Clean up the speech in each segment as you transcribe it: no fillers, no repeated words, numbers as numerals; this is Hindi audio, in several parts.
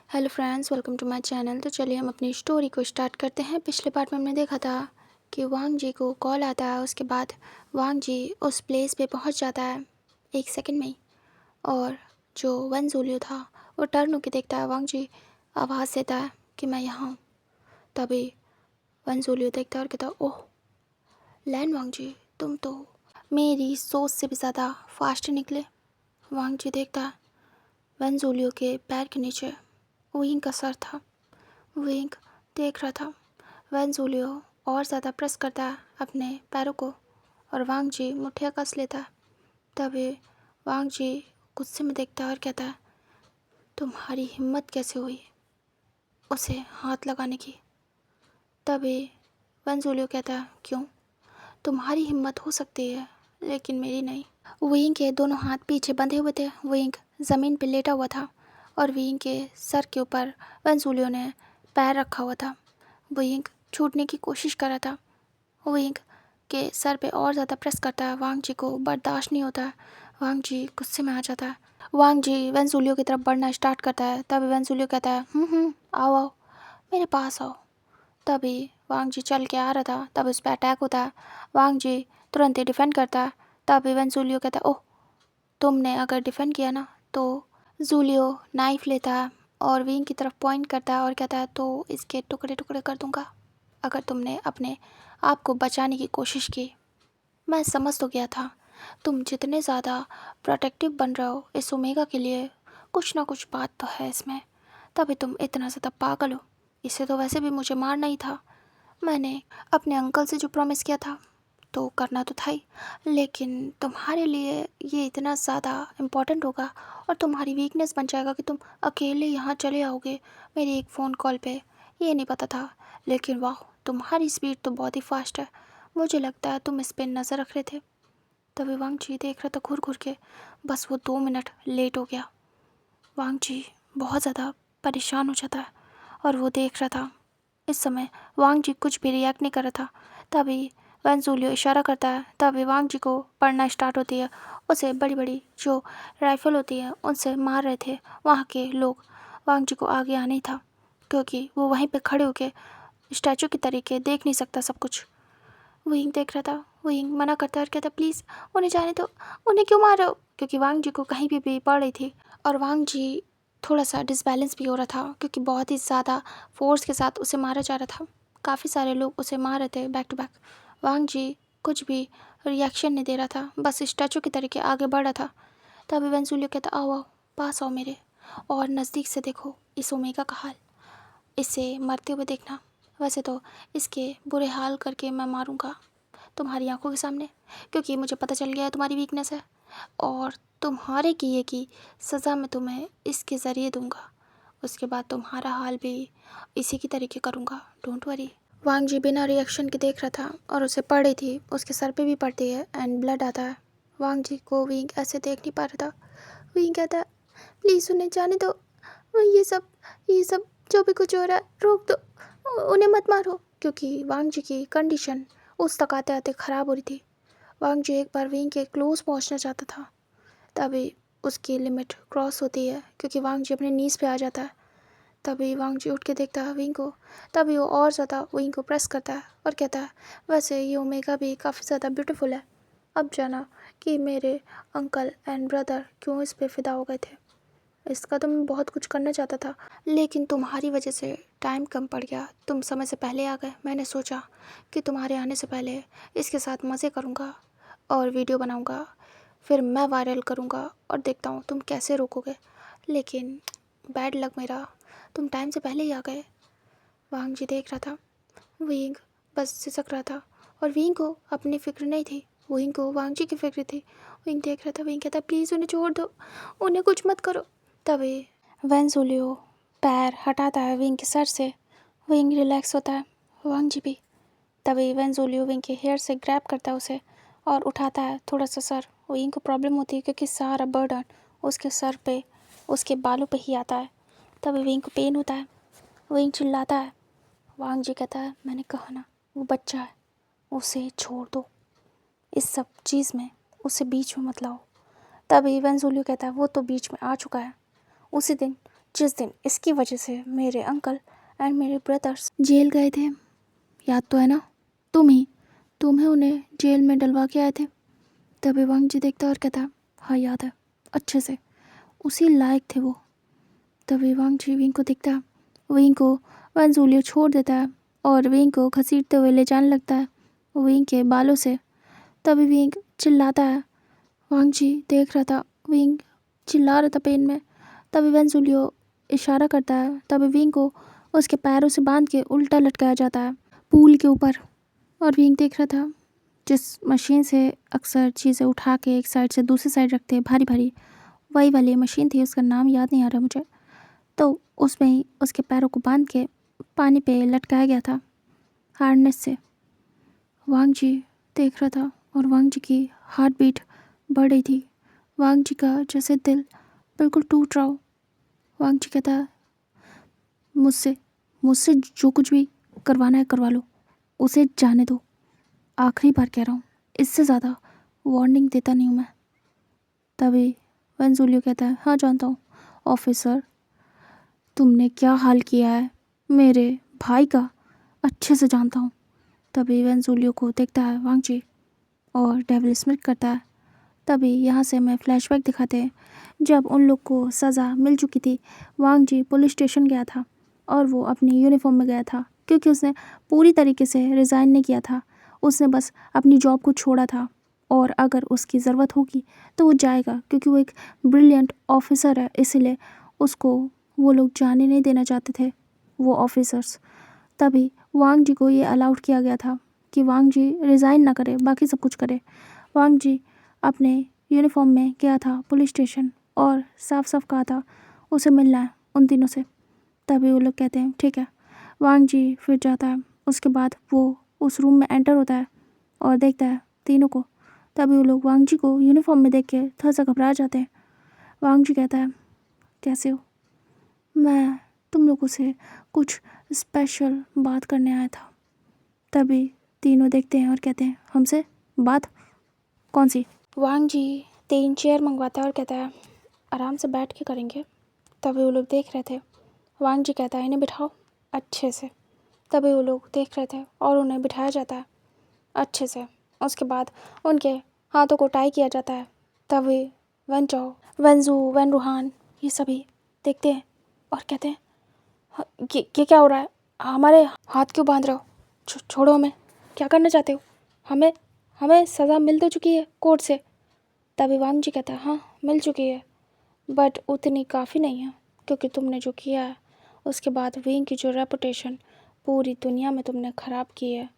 Hello friends, welcome to my channel. तो चलिए हम अपनी स्टोरी को स्टार्ट करते हैं। पिछले पार्ट में हमने देखा था कि वांग जी को कॉल आता है। उसके बाद वांग जी उस प्लेस पे पहुंच जाता है 1 सेकंड में ही। और जो वन जूलियो था वो टर्न होके देखता है। वांग जी आवाज़ देता है कि मैं यहाँ हूँ। तभी वन जूलियो देखता है और कहता है, ओह लैन वांग जी, तुम तो मेरी सोच से भी ज़्यादा फास्ट निकले। वांग जी देखता है वन जूलियो के पैर के नीचे विंग का सर था। विंग देख रहा था। वैन जूलियो और ज़्यादा प्रेस करता है अपने पैरों को और वांग जी मुठ्ठियाँ कस लेता है। तभी वांग जी गुस्से में देखता है और कहता है, तुम्हारी हिम्मत कैसे हुई उसे हाथ लगाने की। तभी वैन जूलियो कहता है, क्यों, तुम्हारी हिम्मत हो सकती है लेकिन मेरी नहीं। विंग के दोनों हाथ पीछे बंधे हुए थे। विंग ज़मीन पर लेटा हुआ था और विंग के सर के ऊपर वैन जूलियो ने पैर रखा हुआ था। विंग छूटने की कोशिश कर रहा था। विंग के सर पे और ज़्यादा प्रेस करता है। वांग जी को बर्दाश्त नहीं होता है। वांग जी गुस्से में आ जाता है। वांग जी वैन जूलियो की तरफ बढ़ना स्टार्ट करता है। तभी वैन जूलियो कहता है, आओ आओ मेरे पास आओ। तभी वांग जी चल के आ रहा था। तब उस पर अटैक होता है। वांग जी तुरंत ही डिफेंड करता है। तभी वैन जूलियो कहता है, ओह तुमने अगर डिफेंड किया ना। तो जूलियो नाइफ लेता है और विंग की तरफ पॉइंट करता है और कहता है, तो इसके टुकड़े टुकड़े कर दूंगा अगर तुमने अपने आप को बचाने की कोशिश की। मैं समझ तो गया था तुम जितने ज़्यादा प्रोटेक्टिव बन रहे हो इस ओमेगा के लिए, कुछ ना कुछ बात तो है इसमें, तभी तुम इतना ज़्यादा पागल हो। इसे तो वैसे भी मुझे मारना ही था। मैंने अपने अंकल से जो प्रॉमिस किया था तो करना तो था ही, लेकिन तुम्हारे लिए ये इतना ज़्यादा इम्पोर्टेंट होगा और तुम्हारी वीकनेस बन जाएगा कि तुम अकेले यहाँ चले आओगे मेरी एक फ़ोन कॉल पे। ये नहीं पता था, लेकिन वाह तुम्हारी स्पीड तो बहुत ही फास्ट है। मुझे लगता है तुम इस पर नज़र रख रहे थे। तभी वांग जी देख रहा था घूर घूर के। बस वो 2 मिनट लेट हो गया। वांग जी बहुत ज़्यादा परेशान हो जाता है और वो देख रहा था। इस समय वांग जी कुछ भी रिएक्ट नहीं कर रहा था। तभी वैन जूलियो इशारा करता है। तभी वांग जी को पढ़ना स्टार्ट होती है। उसे बड़ी बड़ी जो राइफल होती है उनसे मार रहे थे वहाँ के लोग। वांग जी को आगे आना ही था क्योंकि वो वहीं पे खड़े होके स्टैचू की तरीके देख नहीं सकता सब कुछ। विंग देख रहा था। विंग मना करता है और कहता, प्लीज़ उन्हें जाने दो, उन्हें क्यों मार रहे हो। क्योंकि वांग जी को कहीं भी पड़ रही थी और वांग जी थोड़ा सा डिसबैलेंस भी हो रहा था क्योंकि बहुत ही ज़्यादा फोर्स के साथ उसे मारा जा रहा था। काफ़ी सारे लोग उसे मार रहे थे बैक टू बैक। वांग जी कुछ भी रिएक्शन नहीं दे रहा था, बस स्टैचू की तरीके आगे बढ़ रहा था। तभी वेंजुलियो कहता, आओ आओ पास आओ मेरे और नज़दीक से देखो इस ओमेगा का हाल। इसे मरते हुए देखना। वैसे तो इसके बुरे हाल करके मैं मारूंगा तुम्हारी आंखों के सामने, क्योंकि मुझे पता चल गया है तुम्हारी वीकनेस है और तुम्हारे किए की सज़ा मैं तुम्हें इसके ज़रिए दूंगा। उसके बाद तुम्हारा हाल भी इसी की तरीके करूँगा, डोंट वरी। वांग जी बिना रिएक्शन के देख रहा था और उसे पड़ रही थी। उसके सर पे भी पड़ती है एंड ब्लड आता है। वांग जी को विंग ऐसे देख नहीं पा रहा था। विंग कहता है, प्लीज़ उन्हें जाने दो। ये सब जो भी कुछ हो रहा है रोक दो, उन्हें मत मारो। क्योंकि वांग जी की कंडीशन उस तक आते आते ख़राब हो रही थी। वांग जी एक बार विंग के क्लोज पहुंचना चाहता था। तभी उसकी लिमिट क्रॉस होती है क्योंकि वांग जी अपने नीज़ पे आ जाता है। तभी वांग जी उठ के देखता है विंग को। तभी वो और ज़्यादा विंग को प्रेस करता है और कहता है, वैसे ये ओमेगा भी काफ़ी ज़्यादा ब्यूटीफुल है। अब जाना कि मेरे अंकल एंड ब्रदर क्यों इस पे फ़िदा हो गए थे। इसका तो मैं बहुत कुछ करना चाहता था, लेकिन तुम्हारी वजह से टाइम कम पड़ गया। तुम समय से पहले आ गए। मैंने सोचा कि तुम्हारे आने से पहले इसके साथ मज़े करूँगा और वीडियो बनाऊँगा, फिर मैं वायरल करूँगा और देखता हूँ तुम कैसे रोकोगे। लेकिन बैड लक मेरा, तुम टाइम से पहले ही आ गए। वांग जी देख रहा था। विंग बस सिसक रहा था और विंग को अपनी फ़िक्र नहीं थी। विंग को वांग जी की फ़िक्र थी। विंग देख रहा था। विंग कहता, प्लीज़ उन्हें छोड़ दो, उन्हें कुछ मत करो। तभी वेंजुलियो पैर हटाता है विंग के सर से। विंग रिलैक्स होता है, वांग जी भी। तभी वेंजुलियो विंग के हेयर से ग्रैब करता है उसे और उठाता है थोड़ा सा सर। विंग को प्रॉब्लम होती है क्योंकि सारा बर्डन उसके सर पे, उसके बालों पे ही आता है। तभी विंग को पेन होता है। विंग चिल्लाता है। वांग जी कहता है, मैंने कहा ना वो बच्चा है, उसे छोड़ दो, इस सब चीज़ में उसे बीच में मत लाओ। तभी वेंजुलियो कहता है, वो तो बीच में आ चुका है उसी दिन जिस दिन इसकी वजह से मेरे अंकल एंड मेरे ब्रदर्स जेल गए थे। याद तो है ना? तुम ही उन्हें जेल में डलवा के आए थे। तभी वांग जी देखता और कहता, हाँ याद है अच्छे से, उसी लायक थे वो। तभी वांग जी विंग को दिखता है। विंग को वन जूलियो छोड़ देता है और विंग को घसीटते हुए ले जाने लगता है विंग के बालों से। तभी विंग चिल्लाता है। वांग जी देख रहा था, विंग चिल्ला रहा था पेन में। तभी वन जूलियो इशारा करता है। तभी विंग को उसके पैरों से बांध के उल्टा लटकाया जाता है पूल के ऊपर। और विंग देख रहा था, जिस मशीन से अक्सर चीज़ें उठा के एक साइड से दूसरी साइड रखते हैं भारी भारी, वही वाली मशीन थी, उसका नाम याद नहीं आ रहा मुझे। तो उसमें ही उसके पैरों को बांध के पानी पे लटकाया गया था हार्नेस से। वांग जी देख रहा था और वांग जी की हार्ट बीट बढ़ रही थी। वांग जी का जैसे दिल बिल्कुल टूट रहा हो। वांग जी कहता, मुझसे मुझसे जो कुछ भी करवाना है करवा लो, उसे जाने दो। आखिरी बार कह रहा हूँ, इससे ज़्यादा वार्निंग देता नहीं हूँ मैं। तभी वेंजुलियो कहता है, हाँ जानता हूँ ऑफिसर, तुमने क्या हाल किया है मेरे भाई का, अच्छे से जानता हूँ। तभी वेंजुलियो को देखता है वांग जी और डेविल स्मिथ करता है। तभी यहाँ से हमें फ्लैशबैक दिखाते हैं जब उन लोग को सज़ा मिल चुकी थी। वांग जी पुलिस स्टेशन गया था और वो अपनी यूनिफॉर्म में गया था क्योंकि उसने पूरी तरीके से रिज़ाइन नहीं किया था। उसने बस अपनी जॉब को छोड़ा था और अगर उसकी ज़रूरत होगी तो वो जाएगा क्योंकि वो एक ब्रिलियंट ऑफिसर है, इसीलिए उसको वो लोग जाने नहीं देना चाहते थे वो ऑफिसर्स। तभी वांग जी को ये अलाउड किया गया था कि वांग जी रिज़ाइन ना करे, बाकी सब कुछ करे। वांग जी अपने यूनिफॉर्म में गया था पुलिस स्टेशन और साफ साफ कहा था उसे मिलना है उन तीनों से। तभी वो लोग कहते हैं ठीक है। वांग जी फिर जाता है। उसके बाद वो उस रूम में एंटर होता है और देखता है तीनों को। तभी वो लोग वांग जी को यूनिफॉर्म में देख के थोड़ा सा घबरा जाते हैं। वांग जी कहता है, कैसे हो? मैं तुम लोगों से कुछ स्पेशल बात करने आया था। तभी तीनों देखते हैं और कहते हैं, हमसे बात? कौन सी? वांग जी 3 चेयर मंगवाता है और कहता है, आराम से बैठ के करेंगे। तभी वो लोग देख रहे थे। वांग जी कहता है, इन्हें बिठाओ अच्छे से। तभी वो लोग देख रहे थे और उन्हें बिठाया जाता है अच्छे से। उसके बाद उनके हाथों को टाई किया जाता है। तभी वन चाओ, वनजू, वन रूहान ये सभी देखते हैं और कहते हैं, ये क्या हो रहा है? हमारे हाथ क्यों बांध रहे हो? छोड़ो हमें, क्या करना चाहते हो? हमें हमें सज़ा मिल तो चुकी है कोर्ट से। तभी वांग जी कहता है, हाँ मिल चुकी है, बट उतनी काफ़ी नहीं है क्योंकि तुमने जो किया है उसके बाद विंग की जो रेपुटेशन पूरी दुनिया में तुमने ख़राब की है,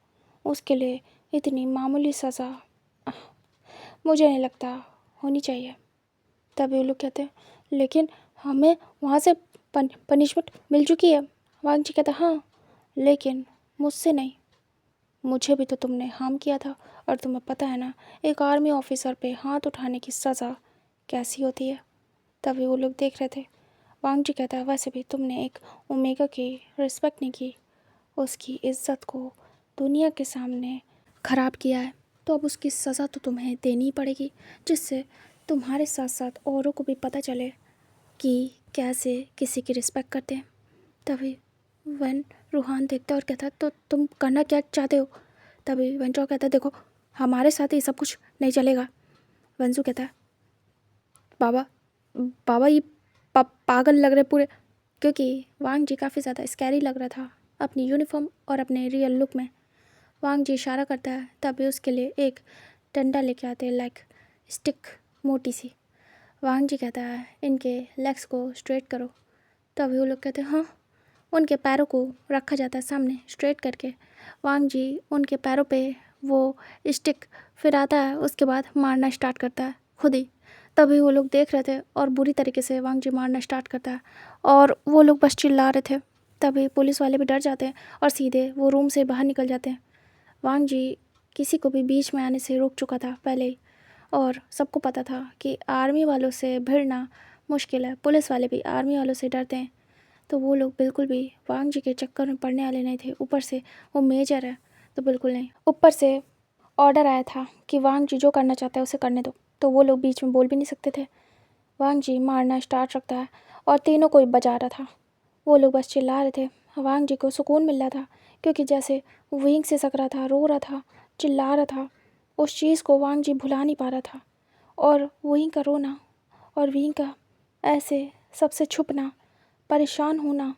उसके लिए इतनी मामूली सज़ा मुझे नहीं लगता होनी चाहिए। तभी वो लोग कहते हैं, लेकिन हमें वहाँ से पनिशमेंट मिल चुकी है। वांग जी कहता है, हाँ लेकिन मुझसे नहीं, मुझे भी तो तुमने हार्म किया था और तुम्हें पता है ना एक आर्मी ऑफिसर पे हाथ उठाने की सज़ा कैसी होती है। तभी वो लोग देख रहे थे। वांग जी कहता है, वैसे भी तुमने एक ओमेगा की रिस्पेक्ट नहीं की, उसकी इज्जत को दुनिया के सामने ख़राब किया है, तो अब उसकी सज़ा तो तुम्हें देनी ही पड़ेगी, जिससे तुम्हारे साथ साथ औरों को भी पता चले कि कैसे किसी की रिस्पेक्ट करते हैं। तभी वन रूहान देखता और कहता, तो तुम करना क्या चाहते हो? तभी वन चाओ कहता, देखो हमारे साथ ये सब कुछ नहीं चलेगा। वंजू कहता है, बाबा बाबा ये पागल लग रहे पूरे, क्योंकि वांग जी काफ़ी ज़्यादा स्कैरी लग रहा था अपनी यूनिफॉर्म और अपने रियल लुक में। वांग जी इशारा करता है। तभी उसके लिए एक डंडा लेके आते हैं, लाइक स्टिक मोटी सी। वांग जी कहता है, इनके लेग्स को स्ट्रेट करो। तभी वो लोग कहते हैं, हाँ। उनके पैरों को रखा जाता है सामने स्ट्रेट करके। वांग जी उनके पैरों पे वो स्टिक फिर आता है, उसके बाद मारना स्टार्ट करता है खुद ही। तभी वो लोग देख रहे थे और बुरी तरीके से वांग जी मारना स्टार्ट करता है और वो लोग बस चिल्ला रहे थे। तभी पुलिस वाले भी डर जाते हैं और सीधे वो रूम से बाहर निकल जाते हैं। वांग जी किसी को भी बीच में आने से रोक चुका था पहले ही, और सबको पता था कि आर्मी वालों से भिड़ना मुश्किल है, पुलिस वाले भी आर्मी वालों से डरते हैं। तो वो लोग बिल्कुल भी वांग जी के चक्कर में पड़ने वाले नहीं थे। ऊपर से वो मेजर है तो बिल्कुल नहीं। ऊपर से ऑर्डर आया था कि वांग जी जो करना चाहता है उसे करने दो, तो वो लोग बीच में बोल भी नहीं सकते थे। वांग जी मारना स्टार्ट रखता है और तीनों को बजा रहा था। वो लोग बस चिल्ला रहे थे। वांग जी को सुकून मिल रहा था क्योंकि जैसे विंग से सक रहा था, रो रहा था, चिल्ला रहा था, उस चीज़ को वांग जी भुला नहीं पा रहा था। और विंग का रोना और विंग का ऐसे सबसे छुपना, परेशान होना,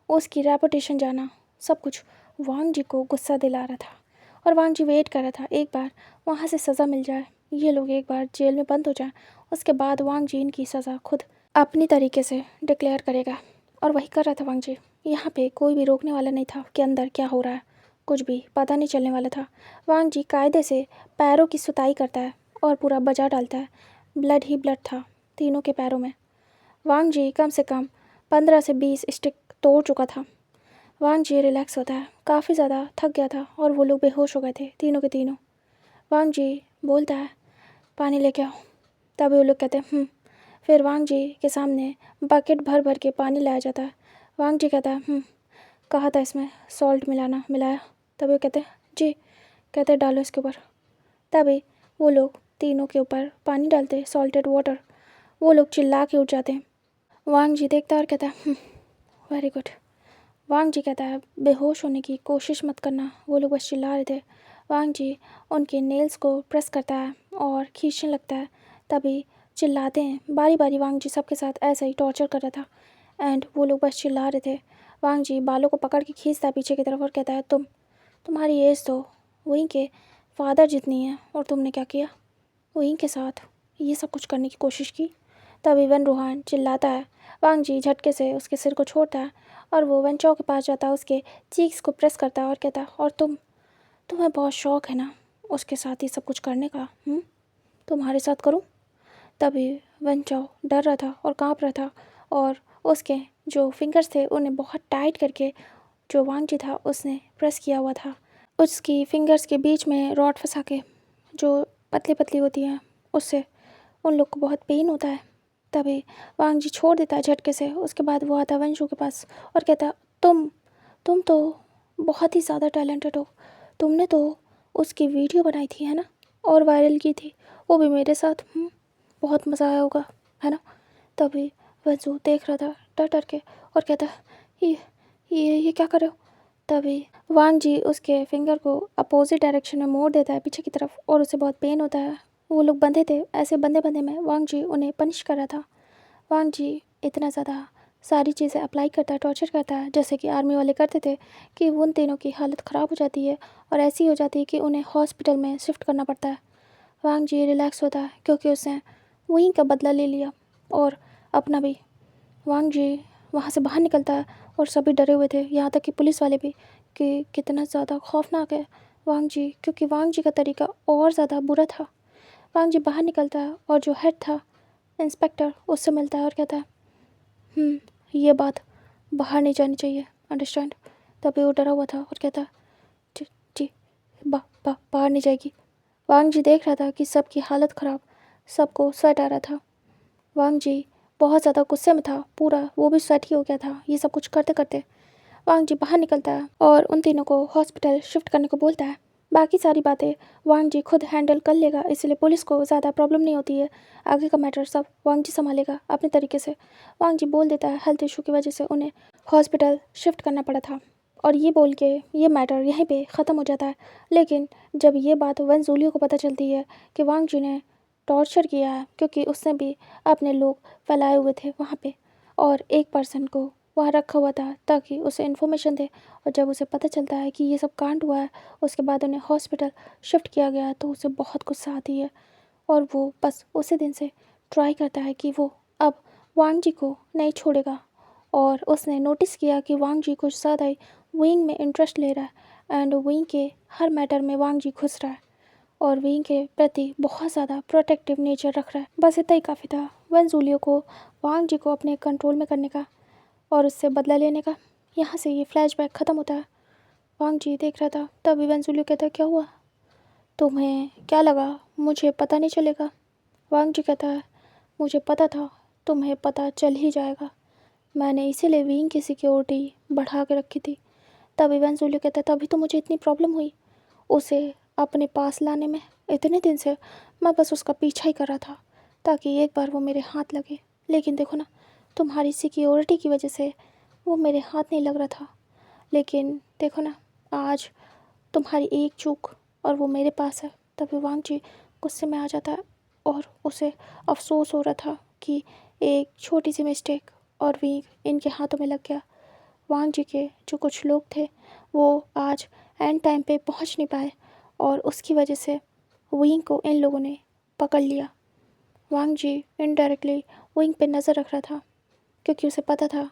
उसकी रेपुटेशन जाना, सब कुछ वांग जी को गुस्सा दिला रहा था। और वांग जी वेट कर रहा था एक बार वहाँ से सज़ा मिल जाए, ये लोग एक बार जेल में बंद हो जाए, उसके बाद वांग जी इनकी सज़ा खुद अपनी तरीके से डिक्लेयर करेगा। और वही कर रहा था वांग जी। यहाँ पे कोई भी रोकने वाला नहीं था कि अंदर क्या हो रहा है, कुछ भी पता नहीं चलने वाला था। वांग जी कायदे से पैरों की सुताई करता है और पूरा बजा डालता है। ब्लड ही ब्लड था तीनों के पैरों में। वांग जी कम से कम 15 से 20 स्टिक तोड़ चुका था। वांग जी रिलैक्स होता है, काफ़ी ज़्यादा थक गया था और वो लोग बेहोश हो गए थे तीनों के तीनों। वांग जी बोलता है, पानी लेके आओ। तभी वो लोग कहते हैं। फिर वांग जी के सामने बकेट भर भर के पानी लाया जाता है। वांग जी कहता है, कहा था इसमें सॉल्ट मिलाया। तभी वो कहते हैं जी। कहते हैं डालो इसके ऊपर। तभी वो लोग तीनों के ऊपर पानी डालते, सॉल्टेड वाटर। वो लोग चिल्ला के उठ जाते हैं। वांग जी देखता है और कहता है वेरी गुड। वांग जी कहता है बेहोश होने की कोशिश मत करना। वो लोग बस चिल्ला रहे थे। वांग जी उनके नेल्स को प्रेस करता है और खींचने लगता है। तभी चिल्लाते हैं बारी बारी। वांग जी सबके साथ ऐसा ही टॉर्चर कर रहा था एंड वो लोग बस चिल्ला रहे थे। वांग जी बालों को पकड़ के खींचता है पीछे की तरफ और कहता है तुम्हारी एज तो वहीं के फादर जितनी है और तुमने क्या किया, वहीं के साथ ये सब कुछ करने की कोशिश की। तभी वन रूहान चिल्लाता है। वांग जी झटके से उसके सिर को छोड़ता है और वो वन चाओ के पास जाता है, उसके चीक्स को प्रेस करता है और कहता है और तुम्हें बहुत शौक है ना उसके साथ ये सब कुछ करने का, तुम्हारे साथ करूं। तभी वन चाओ डर रहा था और काँप रहा था और उसके जो फिंगर्स थे उन्हें बहुत टाइट करके जो वांग जी था उसने प्रेस किया हुआ था। उसकी फिंगर्स के बीच में रॉड फंसा के जो पतली पतली होती हैं उससे उन लोग को बहुत पेन होता है। तभी वांग जी छोड़ देता है झटके से। उसके बाद वो आता है वंशु के पास और कहता है तुम तो बहुत ही ज़्यादा टैलेंटेड हो। तुमने तो उसकी वीडियो बनाई थी है ना, और वायरल की थी, वो भी मेरे साथ। बहुत मज़ा आया होगा है ना। तभी वंशु देख रहा था डर डर के और कहता है ये क्या कर रहे हो। तभी वांग जी उसके फिंगर को अपोजिट डायरेक्शन में मोड़ देता है पीछे की तरफ और उसे बहुत पेन होता है। वो लोग बंधे थे, ऐसे बंधे बंधे में वांग जी उन्हें पनिश कर रहा था। वांग जी इतना ज़्यादा सारी चीज़ें अप्लाई करता है, टॉर्चर करता है जैसे कि आर्मी वाले करते थे कि उन तीनों की हालत ख़राब हो जाती है और ऐसी हो जाती है कि उन्हें हॉस्पिटल में शिफ्ट करना पड़ता है। वांग जी रिलैक्स होता है क्योंकि उसने वहीं का बदला ले लिया और अपना भी। वांग जी वहाँ से बाहर निकलता है और सभी डरे हुए थे, यहाँ तक कि पुलिस वाले भी, कि कितना ज़्यादा खौफनाक है वांग जी, क्योंकि वांग जी का तरीका और ज़्यादा बुरा था। वांग जी बाहर निकलता है और जो हेड था इंस्पेक्टर उससे मिलता है और कहता है ये बात बाहर नहीं जानी चाहिए, अंडरस्टैंड। तभी वो डरा हुआ था और कहता जी जी बाहर नहीं जाएगी। वांग जी देख रहा था कि सबकी हालत ख़राब, सबको स्वेट आ रहा था। वांग जी बहुत ज़्यादा गुस्से में था, पूरा वो भी स्वेट ही हो गया था ये सब कुछ करते करते। वांग जी बाहर निकलता है और उन तीनों को हॉस्पिटल शिफ्ट करने को बोलता है। बाकी सारी बातें वांग जी खुद हैंडल कर लेगा, इसलिए पुलिस को ज़्यादा प्रॉब्लम नहीं होती है। आगे का मैटर सब वांग जी संभालेगा अपने तरीके से। वांग जी बोल देता है हेल्थ इशू की वजह से उन्हें हॉस्पिटल शिफ्ट करना पड़ा था और ये बोल के ये मैटर यहीं पे ख़त्म हो जाता है। लेकिन जब ये बात वन जूलियो को पता चलती है कि वांग जी ने टॉर्चर किया है, क्योंकि उसने भी अपने लोग फैलाए हुए थे वहाँ पे और एक पर्सन को वहाँ रखा हुआ था ताकि उसे इन्फॉर्मेशन दे, और जब उसे पता चलता है कि ये सब कांड हुआ है उसके बाद उन्हें हॉस्पिटल शिफ्ट किया गया है तो उसे बहुत गुस्सा आती है और वो बस उसी दिन से ट्राई करता है कि वो अब वांग जी को नहीं छोड़ेगा। और उसने नोटिस किया कि वांग जी कुछ ज़्यादा ही विंग में इंटरेस्ट ले रहा है एंड विंग के हर मैटर में वांग जी घुस रहा है और विंग के प्रति बहुत ज़्यादा प्रोटेक्टिव नेचर रख रहा है। बस इतना ही काफ़ी था वन जूलियो को वांग जी को अपने कंट्रोल में करने का और उससे बदला लेने का। यहाँ से ये फ्लैशबैक ख़त्म होता है। वांग जी देख रहा था तभी वन जूलियो कहता है क्या हुआ, तुम्हें क्या लगा मुझे पता नहीं चलेगा। वांग जी कहता है मुझे पता था तुम्हें पता चल ही जाएगा, मैंने इसीलिए विंग की सिक्योरिटी बढ़ा के रखी थी। तभी वन जूलियो कहता है तभी तो मुझे इतनी प्रॉब्लम हुई उसे अपने पास लाने में। इतने दिन से मैं बस उसका पीछा ही कर रहा था ताकि एक बार वो मेरे हाथ लगे, लेकिन देखो ना तुम्हारी सिक्योरिटी की वजह से वो मेरे हाथ नहीं लग रहा था, लेकिन देखो ना, आज तुम्हारी एक चूक और वो मेरे पास है। तभी वांग जी गुस्से में आ जाता है और उसे अफसोस हो रहा था कि एक छोटी सी मिस्टेक और भी इनके हाथों में लग गया। वांग जी के जो कुछ लोग थे वो आज एंड टाइम पे पहुंच नहीं पाए और उसकी वजह से विंग को इन लोगों ने पकड़ लिया। वांग जी इनडायरेक्टली विंग पे नज़र रख रहा था क्योंकि उसे पता था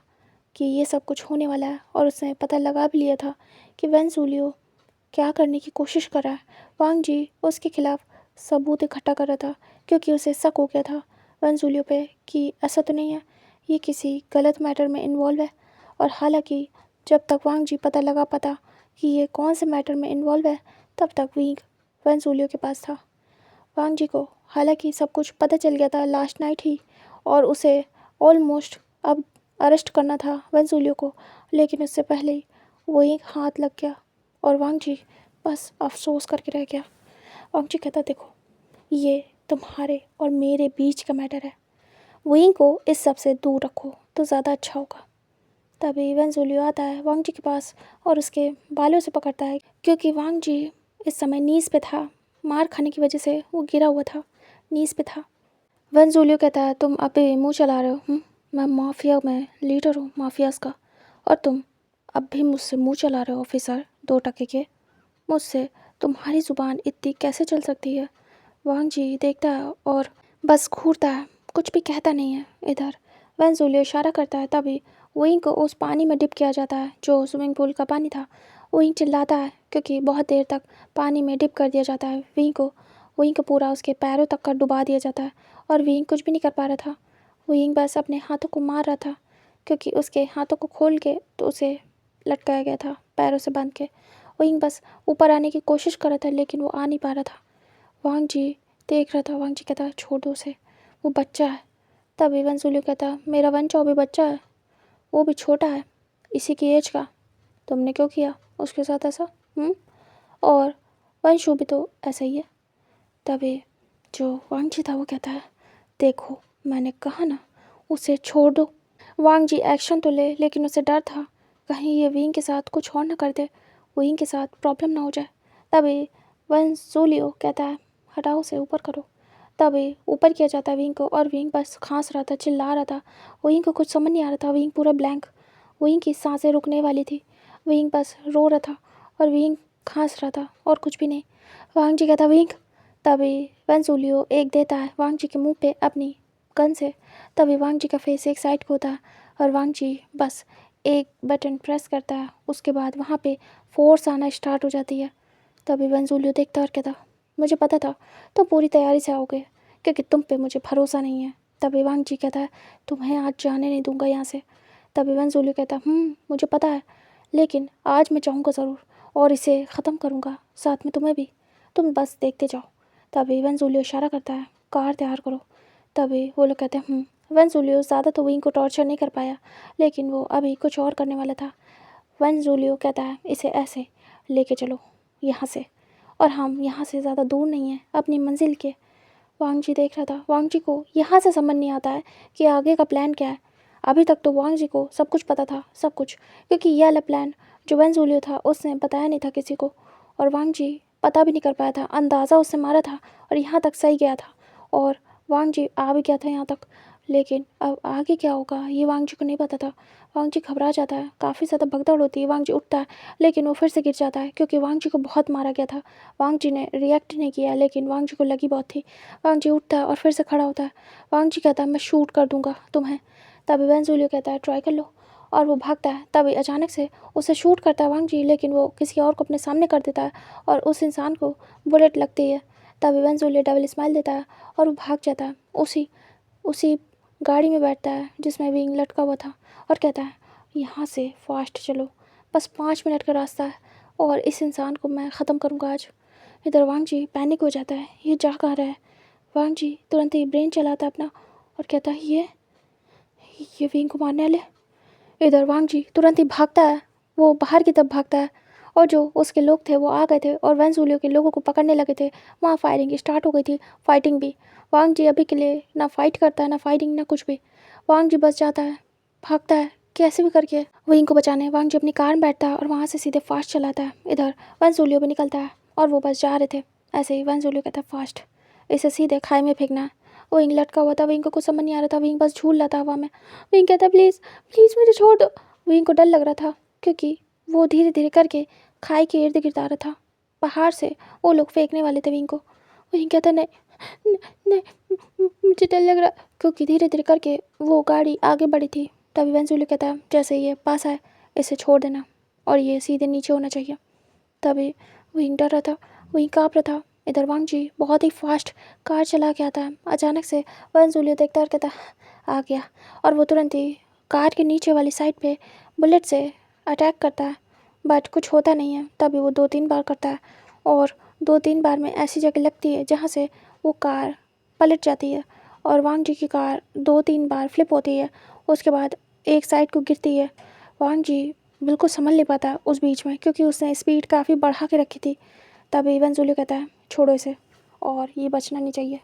कि ये सब कुछ होने वाला है और उसने पता लगा भी लिया था कि वेन ज़ूलियो क्या करने की कोशिश कर रहा है। वांग जी उसके खिलाफ सबूत इकट्ठा कर रहा था क्योंकि उसे शक हो गया था वेन ज़ूलियो पे कि ऐसा तो नहीं है ये किसी गलत मैटर में इन्वॉल्व है। और हालांकि जब तक वांग जी पता लगा पाता कि ये कौन से मैटर में इन्वॉल्व है, तब तक विंग वेन ज़ूलियो के पास था। वांग जी को हालांकि सब कुछ पता चल गया था लास्ट नाइट ही और उसे ऑलमोस्ट अब अरेस्ट करना था वेन ज़ूलियो को, लेकिन उससे पहले ही वो एक हाथ लग गया और वांग जी बस अफसोस करके रह गया। वांग जी कहता, देखो ये तुम्हारे और मेरे बीच का मैटर है, विंग को इस सब से दूर रखो तो ज़्यादा अच्छा होगा। तभी वेन ज़ूलियो आता है वांग जी के पास और उसके बालों से पकड़ता है क्योंकि वांग जी इस समय नीज़ पे था, मार खाने की वजह से वो गिरा हुआ था, नीज़ पे था। वेन ज़ूलियो कहता है, तुम अभी मुँह चला रहे हो, मैं माफिया में लीडर हूँ माफियाज़ का, और तुम अब भी मुझसे मुँह चला रहे हो ऑफिसर 2 टके के, मुझसे तुम्हारी ज़ुबान इतनी कैसे चल सकती है। वांग जी देखता है और बस घूरता है, कुछ भी कहता नहीं है। इधर वेन ज़ूलियो इशारा करता है, तभी विंग को उस पानी में डिप किया जाता है जो स्विमिंग पूल का पानी था। विंग चिल्लाता है क्योंकि बहुत देर तक पानी में डिप कर दिया जाता है विंग को पूरा उसके पैरों तक का डुबा दिया जाता है और विंग कुछ भी नहीं कर पा रहा था। विंग बस अपने हाथों को मार रहा था क्योंकि उसके हाथों को खोल के तो उसे लटकाया गया था पैरों से बांध के। विंग बस ऊपर आने की कोशिश कर रहा था लेकिन वो आ नहीं पा रहा था। वांग जी देख रहा था, वांग जी कहता, छोड़ दो उसे, वो बच्चा है। तभी वेन ज़ूलियो कहता, मेरा वंचो भी बच्चा है, वो भी छोटा है, इसी की एज का, तुमने क्यों किया उसके साथ ऐसा? और वंशु भी तो ऐसा ही है। तभी जो वांग जी था वो कहता है, देखो मैंने कहा ना, उसे छोड़ दो। वांग जी एक्शन तो ले लेकिन उसे डर था कहीं ये विंग के साथ कुछ और ना कर दे, विंग के साथ प्रॉब्लम ना हो जाए। तभी वेन ज़ूलियो कहता है, हटाओ उसे ऊपर करो। तभी ऊपर किया जाता है विंग को और विंग बस खांस रहा था, चिल्ला रहा था। विंग को कुछ समझ नहीं आ रहा था, विंग पूरा ब्लैंक, विंग की सांसें रुकने वाली थी, विंग बस रो रहा था और विंग खांस रहा था और कुछ भी नहीं। वांग जी कहता, विंग। तभी वेन ज़ूलियो एक देता है वांग जी के मुंह पे अपनी गन से। तभी वांग जी का फेस एक साइड को होता है और वांग जी बस एक बटन प्रेस करता है, उसके बाद वहाँ पे फोर्स आना स्टार्ट हो जाती है। तभी वेन ज़ूलियो देखता और कहता, मुझे पता था तो पूरी तैयारी से आओगे क्योंकि तुम पे मुझे भरोसा नहीं है। तभी वांग जी कहता है, तुम्हें आज जाने नहीं दूंगा यहाँ से। तभी वेन ज़ूलियो कहता, मुझे पता है, लेकिन आज मैं चाहूँगा ज़रूर और इसे ख़त्म करूँगा, साथ में तुम्हें भी, तुम बस देखते जाओ। तभी वेन ज़ूलियो इशारा करता है, कार तैयार करो। तभी वो लोग कहते हैं वेन ज़ूलियो ज़्यादा तो विंग को टॉर्चर नहीं कर पाया लेकिन वो अभी कुछ और करने वाला था। वेन ज़ूलियो कहता है, इसे ऐसे लेके चलो यहाँ से, और हम यहाँ से ज़्यादा दूर नहीं हैं अपनी मंजिल के। वांग जी देख रहा था, वांग जी को यहाँ से समझ नहीं आता है कि आगे का प्लान क्या है। अभी तक तो वांग जी को सब कुछ पता था, सब कुछ, क्योंकि यह वाला प्लान जो वेन ज़ूलियो था उसने बताया नहीं था किसी को और वांग जी पता भी नहीं कर पाया था, अंदाज़ा उससे मारा था और यहाँ तक सही गया था और वांग जी आ भी गया था यहाँ तक। लेकिन अब आगे क्या होगा ये वांग जी को नहीं पता था। वांग जी घबरा जाता है, काफ़ी ज़्यादा भगदड़ होती है, वांग जी उठता है लेकिन वो फिर से गिर जाता है क्योंकि वांग जी को बहुत मारा गया था। वांग जी ने रिएक्ट नहीं किया लेकिन वांग जी को लगी बहुत थी। वांग जी उठता है और फिर से खड़ा होता है। वांग जी कहता है, मैं शूट कर दूंगा तुम्हें। तभी वेन ज़ूलियो कहता है, ट्राई कर लो, और वो भागता है। तभी अचानक से उसे शूट करता है वांग जी, लेकिन वो किसी और को अपने सामने कर देता है और उस इंसान को बुलेट लगती है। तभी वेन ज़ूलियो डबल स्माइल देता है और वो भाग जाता है, उसी उसी गाड़ी में बैठता है जिसमें विंग लटका हुआ था और कहता है, यहाँ से फास्ट चलो, बस 5 मिनट का रास्ता है और इस इंसान को मैं ख़त्म करूँगा आज। इधर वांग जी पैनिक हो जाता है, ये जा कहाँ रहा है। वांग जी तुरंत ही ब्रेन चलाता है अपना और कहता है, ये विंग को मारने वाले। इधर वांग जी तुरंत ही भागता है, वो बाहर की तरफ भागता है और जो उसके लोग थे वो आ गए थे और वेन ज़ूलियो के लोगों को पकड़ने लगे थे। वहाँ फायरिंग स्टार्ट हो गई थी, फाइटिंग भी। वांग जी अभी के लिए ना फाइट करता है, ना फाइटिंग, ना कुछ भी। वांग जी बच जाता है, भागता है कैसे भी करके विंग को बचाने। वांग जी अपनी कार में बैठता है और वहाँ से सीधे फास्ट चलाता है। इधर वन जूलियो भी निकलता है और वो बस जा रहे थे। ऐसे ही वन जूलियो कहता है फास्ट, इसे सीधे खाई में फेंकना है। विंग लटका हुआ था, विंग को कुछ समझ नहीं आ रहा था, विंग बस झूल रहा था हवा में। विंग कहता है प्लीज़ प्लीज़ मुझे छोड़ दो। विंग को डर लग रहा था क्योंकि वो धीरे धीरे करके खाई के इर्द गिर्द आ रहा था। पहाड़ से वो लोग फेंकने वाले थे विंग को। विंग कहता नहीं नहीं, मुझे डर लग रहा, क्योंकि धीरे धीरे करके वो गाड़ी आगे बढ़ी थी। तभी वेंजुली कहता है जैसे ये पास आए इसे छोड़ देना और ये सीधे नीचे होना चाहिए। तभी विंग डर रहा था, विंग काँप रहा था। इधर वांग जी बहुत ही फास्ट कार चला के आता है। अचानक से वेंजुली देखता है और कहता आ गया, और वो तुरंत ही कार के नीचे वाली साइड पे बुलेट से अटैक करता है, बट कुछ होता नहीं है। तभी वो 2-3 बार करता है और 2-3 बार में ऐसी जगह लगती है जहाँ से वो कार पलट जाती है और वांग जी की कार 2-3 बार फ्लिप होती है। उसके बाद एक साइड को गिरती है। वांग जी बिल्कुल संभल नहीं पाता उस बीच में, क्योंकि उसने स्पीड काफ़ी बढ़ा के रखी थी। तभी वेंजुली कहता है छोड़ो इसे और ये बचना नहीं चाहिए।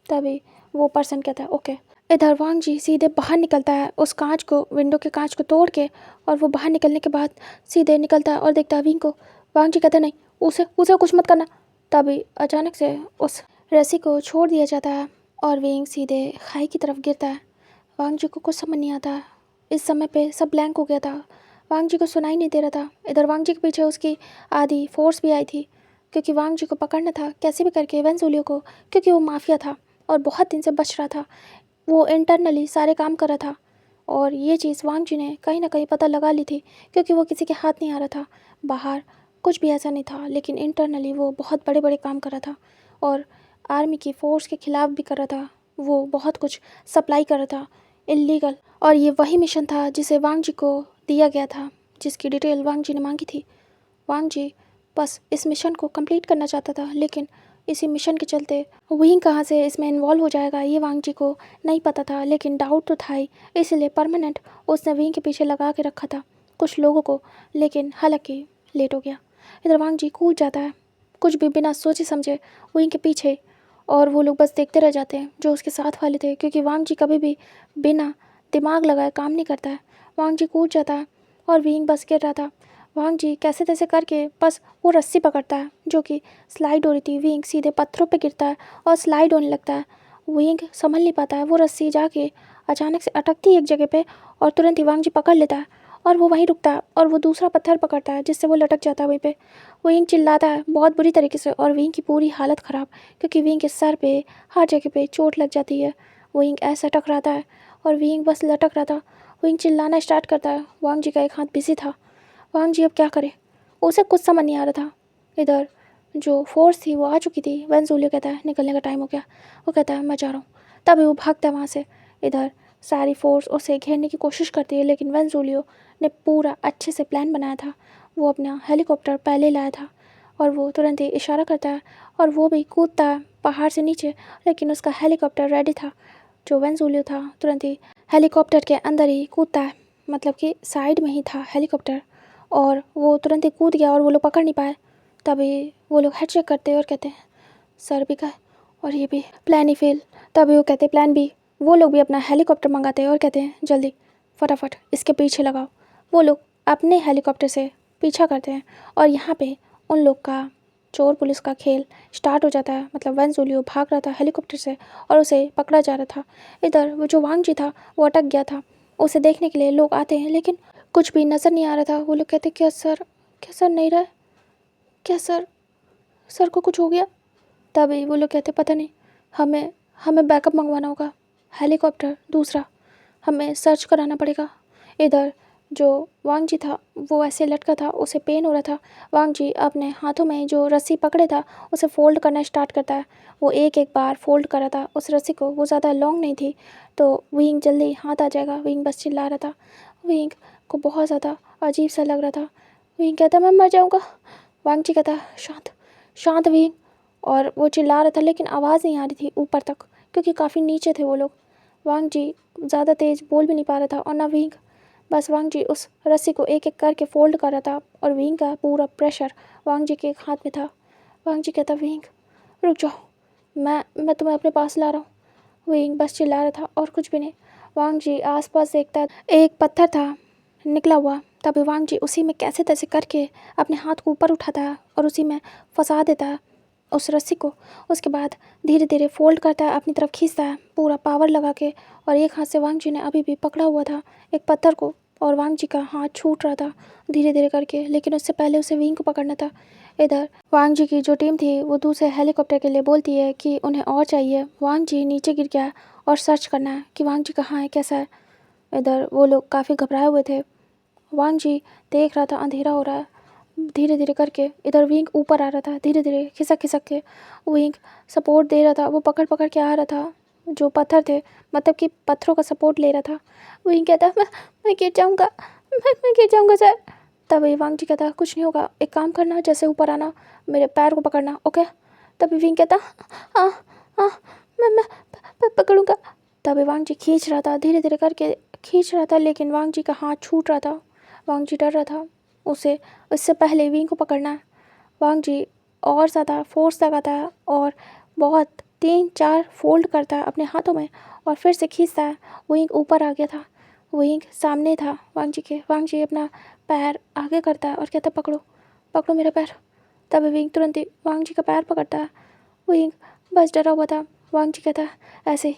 तभी वो पर्सन कहता है ओके। इधर वांग जी सीधे बाहर निकलता है उस कांच को, विंडो के कांच को तोड़ के, और वो बाहर निकलने के बाद सीधे निकलता है और देखता है विंग को। वांग जी कहता है नहीं, उसे उसे कुछ मत करना। तभी अचानक से उस रस्सी को छोड़ दिया जाता है और विंग सीधे खाई की तरफ गिरता है। वांग जी को कुछ समझ नहीं आता। इस समय पे सब ब्लैंक हो गया था, वांग जी को सुनाई नहीं दे रहा था। इधर वांग जी के पीछे उसकी आधी फोर्स भी आई थी, क्योंकि वांग जी को पकड़ना था कैसे भी करके वेंजुलियो को, क्योंकि वो माफिया था और बहुत दिन से बच रहा था। वो इंटरनली सारे काम कर रहा था और ये चीज़ वांग जी ने कहीं ना कहीं पता लगा ली थी, क्योंकि वो किसी के हाथ नहीं आ रहा था। बाहर कुछ भी ऐसा नहीं था, लेकिन इंटरनली वो बहुत बड़े बड़े काम कर रहा था और आर्मी की फ़ोर्स के ख़िलाफ़ भी कर रहा था। वो बहुत कुछ सप्लाई कर रहा था इलीगल, और ये वही मिशन था जिसे वांग जी को दिया गया था, जिसकी डिटेल वांग जी ने मांगी थी। वांग जी बस इस मिशन को कंप्लीट करना चाहता था, लेकिन इसी मिशन के चलते विंग कहाँ से इसमें इन्वॉल्व हो जाएगा ये वांग जी को नहीं पता था, लेकिन डाउट तो था ही। इसलिए परमानेंट उसने विंग के पीछे लगा के रखा था कुछ लोगों को, लेकिन हालांकि लेट हो गया। इधर वांग जी कूद जाता है कुछ भी बिना सोचे समझे विंग के पीछे, और वो लोग बस देखते रह जाते हैं जो उसके साथ वाले थे, क्योंकि वांग जी कभी भी बिना दिमाग लगाए काम नहीं करता है। वांग जी कूद जाता है और विंग बस गिर रहा था। वांग जी कैसे तैसे करके बस वो रस्सी पकड़ता है जो कि स्लाइड हो रही थी। विंग सीधे पत्थरों पे गिरता है और स्लाइड होने लगता है। विंग संभल नहीं पाता है, वो रस्सी जाके अचानक से अटकती है एक जगह पे और तुरंत ही वांग जी पकड़ लेता है और वो वहीं रुकता है और वो दूसरा पत्थर पकड़ता है जिससे वो लटक जाता है वहीं पे। विंग चिल्लाता है बहुत बुरी तरीके से और विंग की पूरी हालत ख़राब, क्योंकि विंग के सर पे हर जगह पे चोट लग जाती है। विंग ऐसा टकराता है और विंग बस लटक रहा था। विंग चिल्लाना स्टार्ट करता है। वांग जी का एक हाथ बिजी था। वांग जी अब क्या करे, उसे कुछ समझ नहीं आ रहा था। इधर जो फोर्स थी वो आ चुकी थी। वेंजुलियो कहता है निकलने का टाइम हो गया। वो कहता है मैं जा रहा हूँ। तभी वो भागता है वहाँ से। इधर सारी फोर्स उसे घेरने की कोशिश करती है, लेकिन वेंजुलियो ने पूरा अच्छे से प्लान बनाया था। वो अपना हेलीकॉप्टर पहले लाया था और वो तुरंत ही इशारा करता है और वो भी कूदता है पहाड़ से नीचे, लेकिन उसका हेलीकॉप्टर रेडी था। जो वेंजुलियो था तुरंत ही हेलीकॉप्टर के अंदर ही कूदता है, मतलब कि साइड में ही था हेलीकॉप्टर, और वो तुरंत ही कूद गया और वो लोग पकड़ नहीं पाए। तभी वो लोग हेड चेक करते हैं और कहते हैं सर भी गए और ये भी प्लान ही फेल। तभी वो कहते हैं प्लान बी। वो लोग भी अपना हेलीकॉप्टर मंगाते हैं और कहते हैं जल्दी फटाफट इसके पीछे लगाओ। वो लोग अपने हेलीकॉप्टर से पीछा करते हैं और यहाँ पे उन लोग का चोर पुलिस का खेल स्टार्ट हो जाता है। मतलब वेंजुलियो भाग रहा था हेलीकॉप्टर से और उसे पकड़ा जा रहा था। इधर वो जो वांग जी था वो अटक गया था। उसे देखने के लिए लोग आते हैं, लेकिन कुछ भी नज़र नहीं आ रहा था। वो लोग कहते क्या सर नहीं रहा है, क्या सर को कुछ हो गया। तभी वो लोग कहते पता नहीं, हमें हमें बैकअप मंगवाना होगा, हेलीकॉप्टर दूसरा हमें सर्च कराना पड़ेगा। इधर जो वांग जी था वो ऐसे लटका था, उसे पेन हो रहा था। वांग जी अपने हाथों में जो रस्सी पकड़े था उसे फोल्ड करना स्टार्ट करता है। वो एक एक बार फोल्ड कर रहा था उस रस्सी को, वो ज़्यादा लॉन्ग नहीं थी तो विंग जल्दी हाथ आ जाएगा। विंग बस चिल्ला रहा था। विंग को बहुत ज़्यादा अजीब सा लग रहा था। विंग कहता मैं मर जाऊँगा। वांग जी कहता शांत शांत विंग, और वो चिल्ला रहा था लेकिन आवाज़ नहीं आ रही थी ऊपर तक, क्योंकि काफ़ी नीचे थे वो लोग। वांग जी ज़्यादा तेज़ बोल भी नहीं पा रहा था और ना विंग। बस वांग जी उस रस्सी को एक एक करके फोल्ड कर रहा था और विंग का पूरा प्रेशर वांग जी के एक हाथ में था। वांग जी कहता विंग रुक जाओ, मैं तुम्हें अपने पास ला रहा हूँ। विंग बस चिल्ला रहा था और कुछ भी नहीं। वांग जी आसपास देखता, एक पत्थर था निकला हुआ। तभी वांग जी उसी में कैसे तैसे करके अपने हाथ को ऊपर उठाता है और उसी में फंसा देता है उस रस्सी को। उसके बाद धीरे धीरे फोल्ड करता है, अपनी तरफ खींचता है पूरा पावर लगा के। और एक हाथ से वांग जी ने अभी भी पकड़ा हुआ था एक पत्थर को, और वांग जी का हाथ छूट रहा था धीरे धीरे करके, लेकिन उससे पहले उसे विंग को पकड़ना था। इधर वांग जी की जो टीम थी वो दूसरे हेलीकॉप्टर के लिए बोलती है कि उन्हें और चाहिए। वांग जी नीचे गिर गया और सर्च करना है कि वांग जी कहाँ है, कैसा है। इधर वो लोग काफ़ी घबराए हुए थे। वांग जी देख रहा था अंधेरा हो रहा है धीरे धीरे करके। इधर विंग ऊपर आ रहा था धीरे धीरे खिसक खिसक के। विंग सपोर्ट दे रहा था, वो पकड़ पकड़ के आ रहा था जो पत्थर थे, मतलब कि पत्थरों का सपोर्ट ले रहा था। विंग कहता मैं गिर जाऊँगा, मैं गिर जाऊँगा सर। तभी वांग जी कहता कुछ नहीं होगा, एक काम करना, जैसे ऊपर आना मेरे पैर को पकड़ना, ओके। तभी विंग कहता हाँ हाँ मैं पकड़ूंगा। तभी वांग जी खींच रहा था धीरे धीरे करके खींच रहा था, लेकिन वांग जी का हाथ छूट रहा था। वांग जी डर रहा था उसे इससे पहले विंग को पकड़ना है। वांग जी और ज़्यादा फोर्स लगाता है और बहुत 3-4 फोल्ड करता है अपने हाथों में और फिर से खींचता है। विंग ऊपर आ गया था, विंग सामने था वांग जी के। वांग जी अपना पैर आगे करता है और कहता पकड़ो पकड़ो मेरा पैर। तभी विंग तुरंत ही वांग जी का पैर पकड़ता है। विंग बस डरा हुआ था। वांग जी कहता ऐसे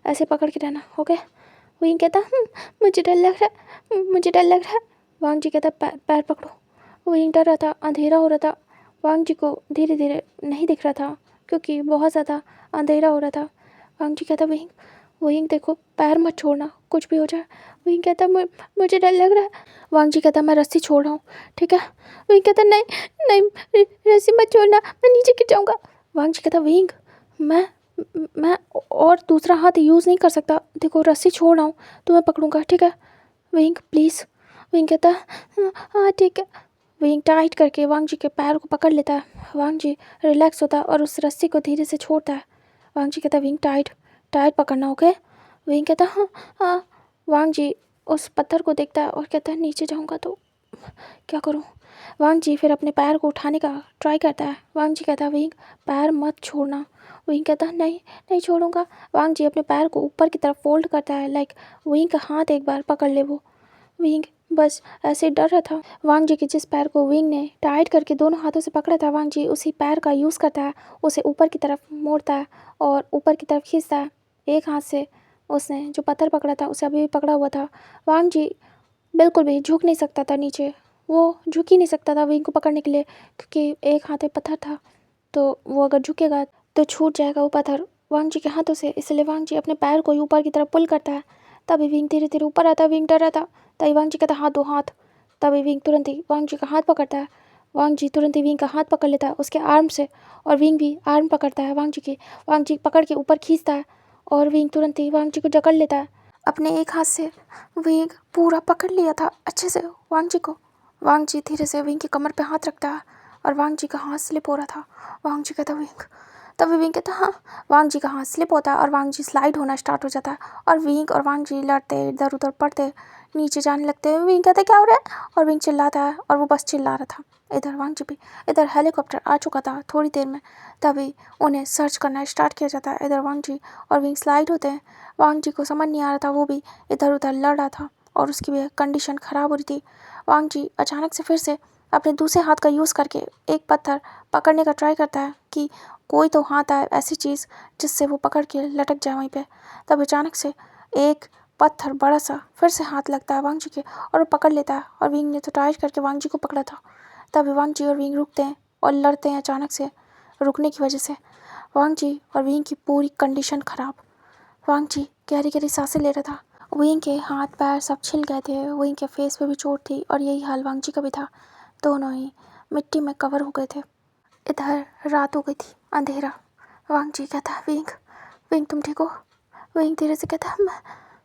ऐसे पकड़ के रहना, ओके। विंग कहता मुझे डर लग रहा है, मुझे डर लग रहा है। वांग जी कहता पैर पकड़ो। विंग डर रहा था, अंधेरा हो रहा था, वांग जी को धीरे धीरे नहीं दिख रहा था क्योंकि बहुत ज़्यादा अंधेरा हो रहा था। वांग जी कहता विंग देखो पैर मत छोड़ना, कुछ भी हो जाए। विंग कहता मुझे डर लग रहा है। वांग जी कहता मैं रस्सी छोड़ रहा हूँ, ठीक है। विंग कहता नहीं नहीं रस्सी मत छोड़ना, मैं नीचे गिर जाऊँगा। वांग जी कहता विंग मैं और दूसरा हाथ यूज़ नहीं कर सकता, देखो रस्सी छोड़ रहा हूँ तो मैं पकड़ूंगा, ठीक है विंग प्लीज़। विंग कहता हाँ ठीक है। विंग टाइट करके वांग जी के पैर को पकड़ लेता है। वांग जी रिलैक्स होता है और उस रस्सी को धीरे से छोड़ता है। वांग जी कहता विंग टाइट टाइट पकड़ना, ओके। विंग कहता हाँ हाँ। वांग जी उस पत्थर को देखता है और कहता है नीचे जाऊँगा तो क्या करूँ। वांग जी फिर अपने पैर को उठाने का ट्राई करता है। वांग जी कहता है विंग पैर मत छोड़ना। विंग कहता है नहीं नहीं छोड़ूंगा। वांग जी अपने पैर को ऊपर की तरफ फोल्ड करता है, लाइक विंग का हाथ एक बार पकड़ ले वो। विंग बस ऐसे डर रहा था। वांग जी के जिस पैर को विंग ने टाइट करके दोनों हाथों से पकड़ा था, वांग जी उसी पैर का यूज़ करता है, उसे ऊपर की तरफ मोड़ता है और ऊपर की तरफ खींचता है। एक हाथ से उसने जो पत्थर पकड़ा था उसे अभी भी पकड़ा हुआ था। वांग जी बिल्कुल भी झुक नहीं सकता था नीचे, वो झुक ही नहीं सकता था विंग को पकड़ने के लिए क्योंकि एक हाथ में पत्थर था, तो वो अगर झुकेगा तो छूट जाएगा वो पत्थर वांग जी के हाथों से। इसलिए वांग जी अपने पैर को ऊपर की तरफ पुल करता है। तभी विंग धीरे धीरे ऊपर आता है। विंग डर रहा था, तभी वांग जी कहता हाथ दो हाथ। तभी विंग तुरंत ही वांग जी का हाथ पकड़ता है। वांग जी तुरंत ही विंग का हाथ पकड़ लेता है उसके आर्म से, और विंग भी आर्म पकड़ता है वांग जी की। वांग जी पकड़ के ऊपर खींचता है और विंग तुरंत ही वांग जी को जकड़ लेता है अपने एक हाथ से। विंग पूरा पकड़ लिया था अच्छे से वांग जी को। वांग जी धीरे से विंग की कमर पे हाथ रखता है और वांग जी का हाथ स्लिप हो रहा था। वांग जी कहता विंग, तभी विंग कहता हाँ। वांग जी का हाथ स्लिप होता है और वांग जी स्लाइड होना स्टार्ट हो जाता है और विंग और वांग जी लड़ते इधर उधर पड़ते नीचे जाने लगते हैं। विंग कहता क्या हो रहा है, और विंग चिल्लाता है और वो बस चिल्ला रहा था। इधर वांग जी भी, इधर हेलीकॉप्टर आ चुका था थोड़ी देर में, तभी उन्हें सर्च करना स्टार्ट किया जाता है। इधर वांग जी और विंग स्लाइड होते हैं। वांग जी को समझ नहीं आ रहा था, वो भी इधर उधर लड़ रहा था और उसकी भी कंडीशन ख़राब हो रही थी। वांग जी अचानक से फिर से अपने दूसरे हाथ का यूज़ करके एक पत्थर पकड़ने का ट्राई करता है कि कोई तो हाथ आए ऐसी चीज़ जिससे वो पकड़ के लटक जाए वहीं पे। तब अचानक से एक पत्थर बड़ा सा फिर से हाथ लगता है वांग जी के और वो पकड़ लेता है, और विंग ने तो टाइट करके वांग जी को पकड़ा था। तभी वांग जी और विंग रुकते हैं और लड़ते हैं अचानक से। रुकने की वजह से वांग जी और विंग की पूरी कंडीशन ख़राब। वांग जी गहरी गहरी सांसें ले रहा था। विंग के हाथ पैर सब छिल गए थे, विंग के फेस पे भी चोट थी और यही हाल वांग जी का भी था। दोनों ही मिट्टी में कवर हो गए थे। इधर रात हो गई थी, अंधेरा। वांग जी कहता विंग, विंग तुम ठीक हो। विंग धीरे से कहता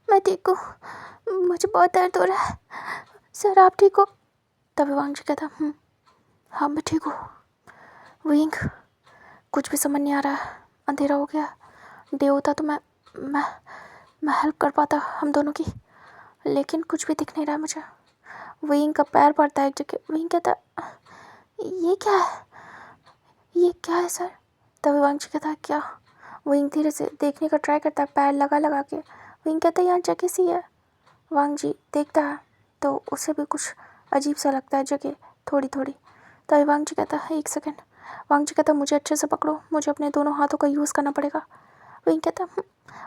मैं ठीक हूँ, मुझे बहुत दर्द हो रहा है, सर आप ठीक हो। तभी वांग जी कहता हाँ मैं ठीक हूँ। विंग कुछ भी समझ नहीं आ रहा है, अंधेरा हो गया। डे होता तो मैं मैं हेल्प कर पाता हम दोनों की, लेकिन कुछ भी दिख नहीं रहा है मुझे। विंग का पैर पड़ता है एक जगह। विंग कहता ये क्या है, ये क्या है सर। तभी वांग जी कहता क्या। विंग धीरे से देखने का ट्राई करता है पैर लगा लगा के। विंग कहता है यहाँ जगह सी है। वांग जी देखता है तो उसे भी कुछ अजीब सा लगता है जगह थोड़ी थोड़ी। तभी वांग जी कहता है 1 सेकंड। वांग जी कहता मुझे अच्छे से पकड़ो, मुझे अपने दोनों हाथों का यूज़ करना पड़ेगा। विंग कहता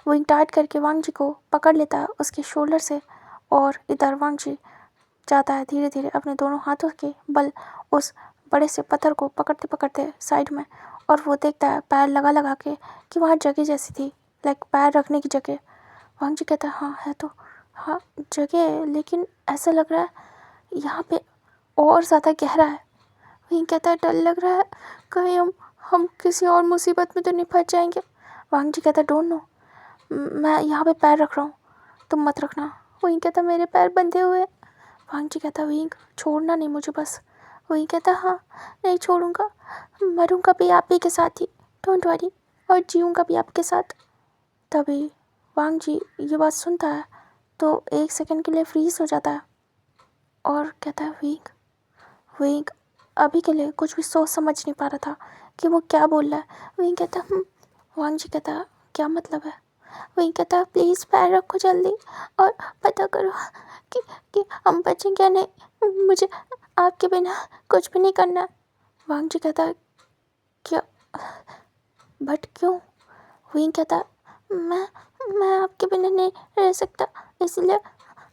विंग टाइट करके वांग जी को पकड़ लेता है उसके शोल्डर से और इधर वांग जी जाता है धीरे धीरे अपने दोनों हाथों के बल उस बड़े से पत्थर को पकड़ते पकड़ते साइड में, और वो देखता है पैर लगा लगा के कि वहाँ जगह जैसी थी, लाइक पैर रखने की जगह। वांग जी कहता है हाँ है तो, हाँ जगह है, लेकिन ऐसा लग रहा है यहाँ पे और ज़्यादा गहरा है। वहीं कहता है डर लग रहा है कहीं हम किसी और मुसीबत में तो नहीं फंस जाएंगे। वांग जी कहता है डोंट नो, मैं यहाँ पे पैर रख रहा हूँ, तुम मत रखना। वहीं कहता मेरे पैर बंधे हुए हैं। वांग जी कहता वहीं छोड़ना नहीं मुझे बस। वहीं कहता हाँ नहीं छोड़ूंगा, मरूंगा भी आप ही के साथ ही, डोंट वरी, और जीऊँगा भी आपके साथ। तभी वांग जी ये बात सुनता है तो 1 सेकंड के लिए फ्रीज हो जाता है और कहता है विंग। विंग अभी के लिए कुछ भी सोच समझ नहीं पा रहा था कि वो क्या बोल रहा है। विंग कहता वांग जी कहता क्या मतलब है। विंग कहता प्लीज़ पैर रखो जल्दी और पता करो कि हम बचेंगे या नहीं, मुझे आपके बिना कुछ भी नहीं करना। वांग जी कहता क्या, बट क्यों। विंग कहता मैं आपके बिना नहीं रह सकता, इसलिए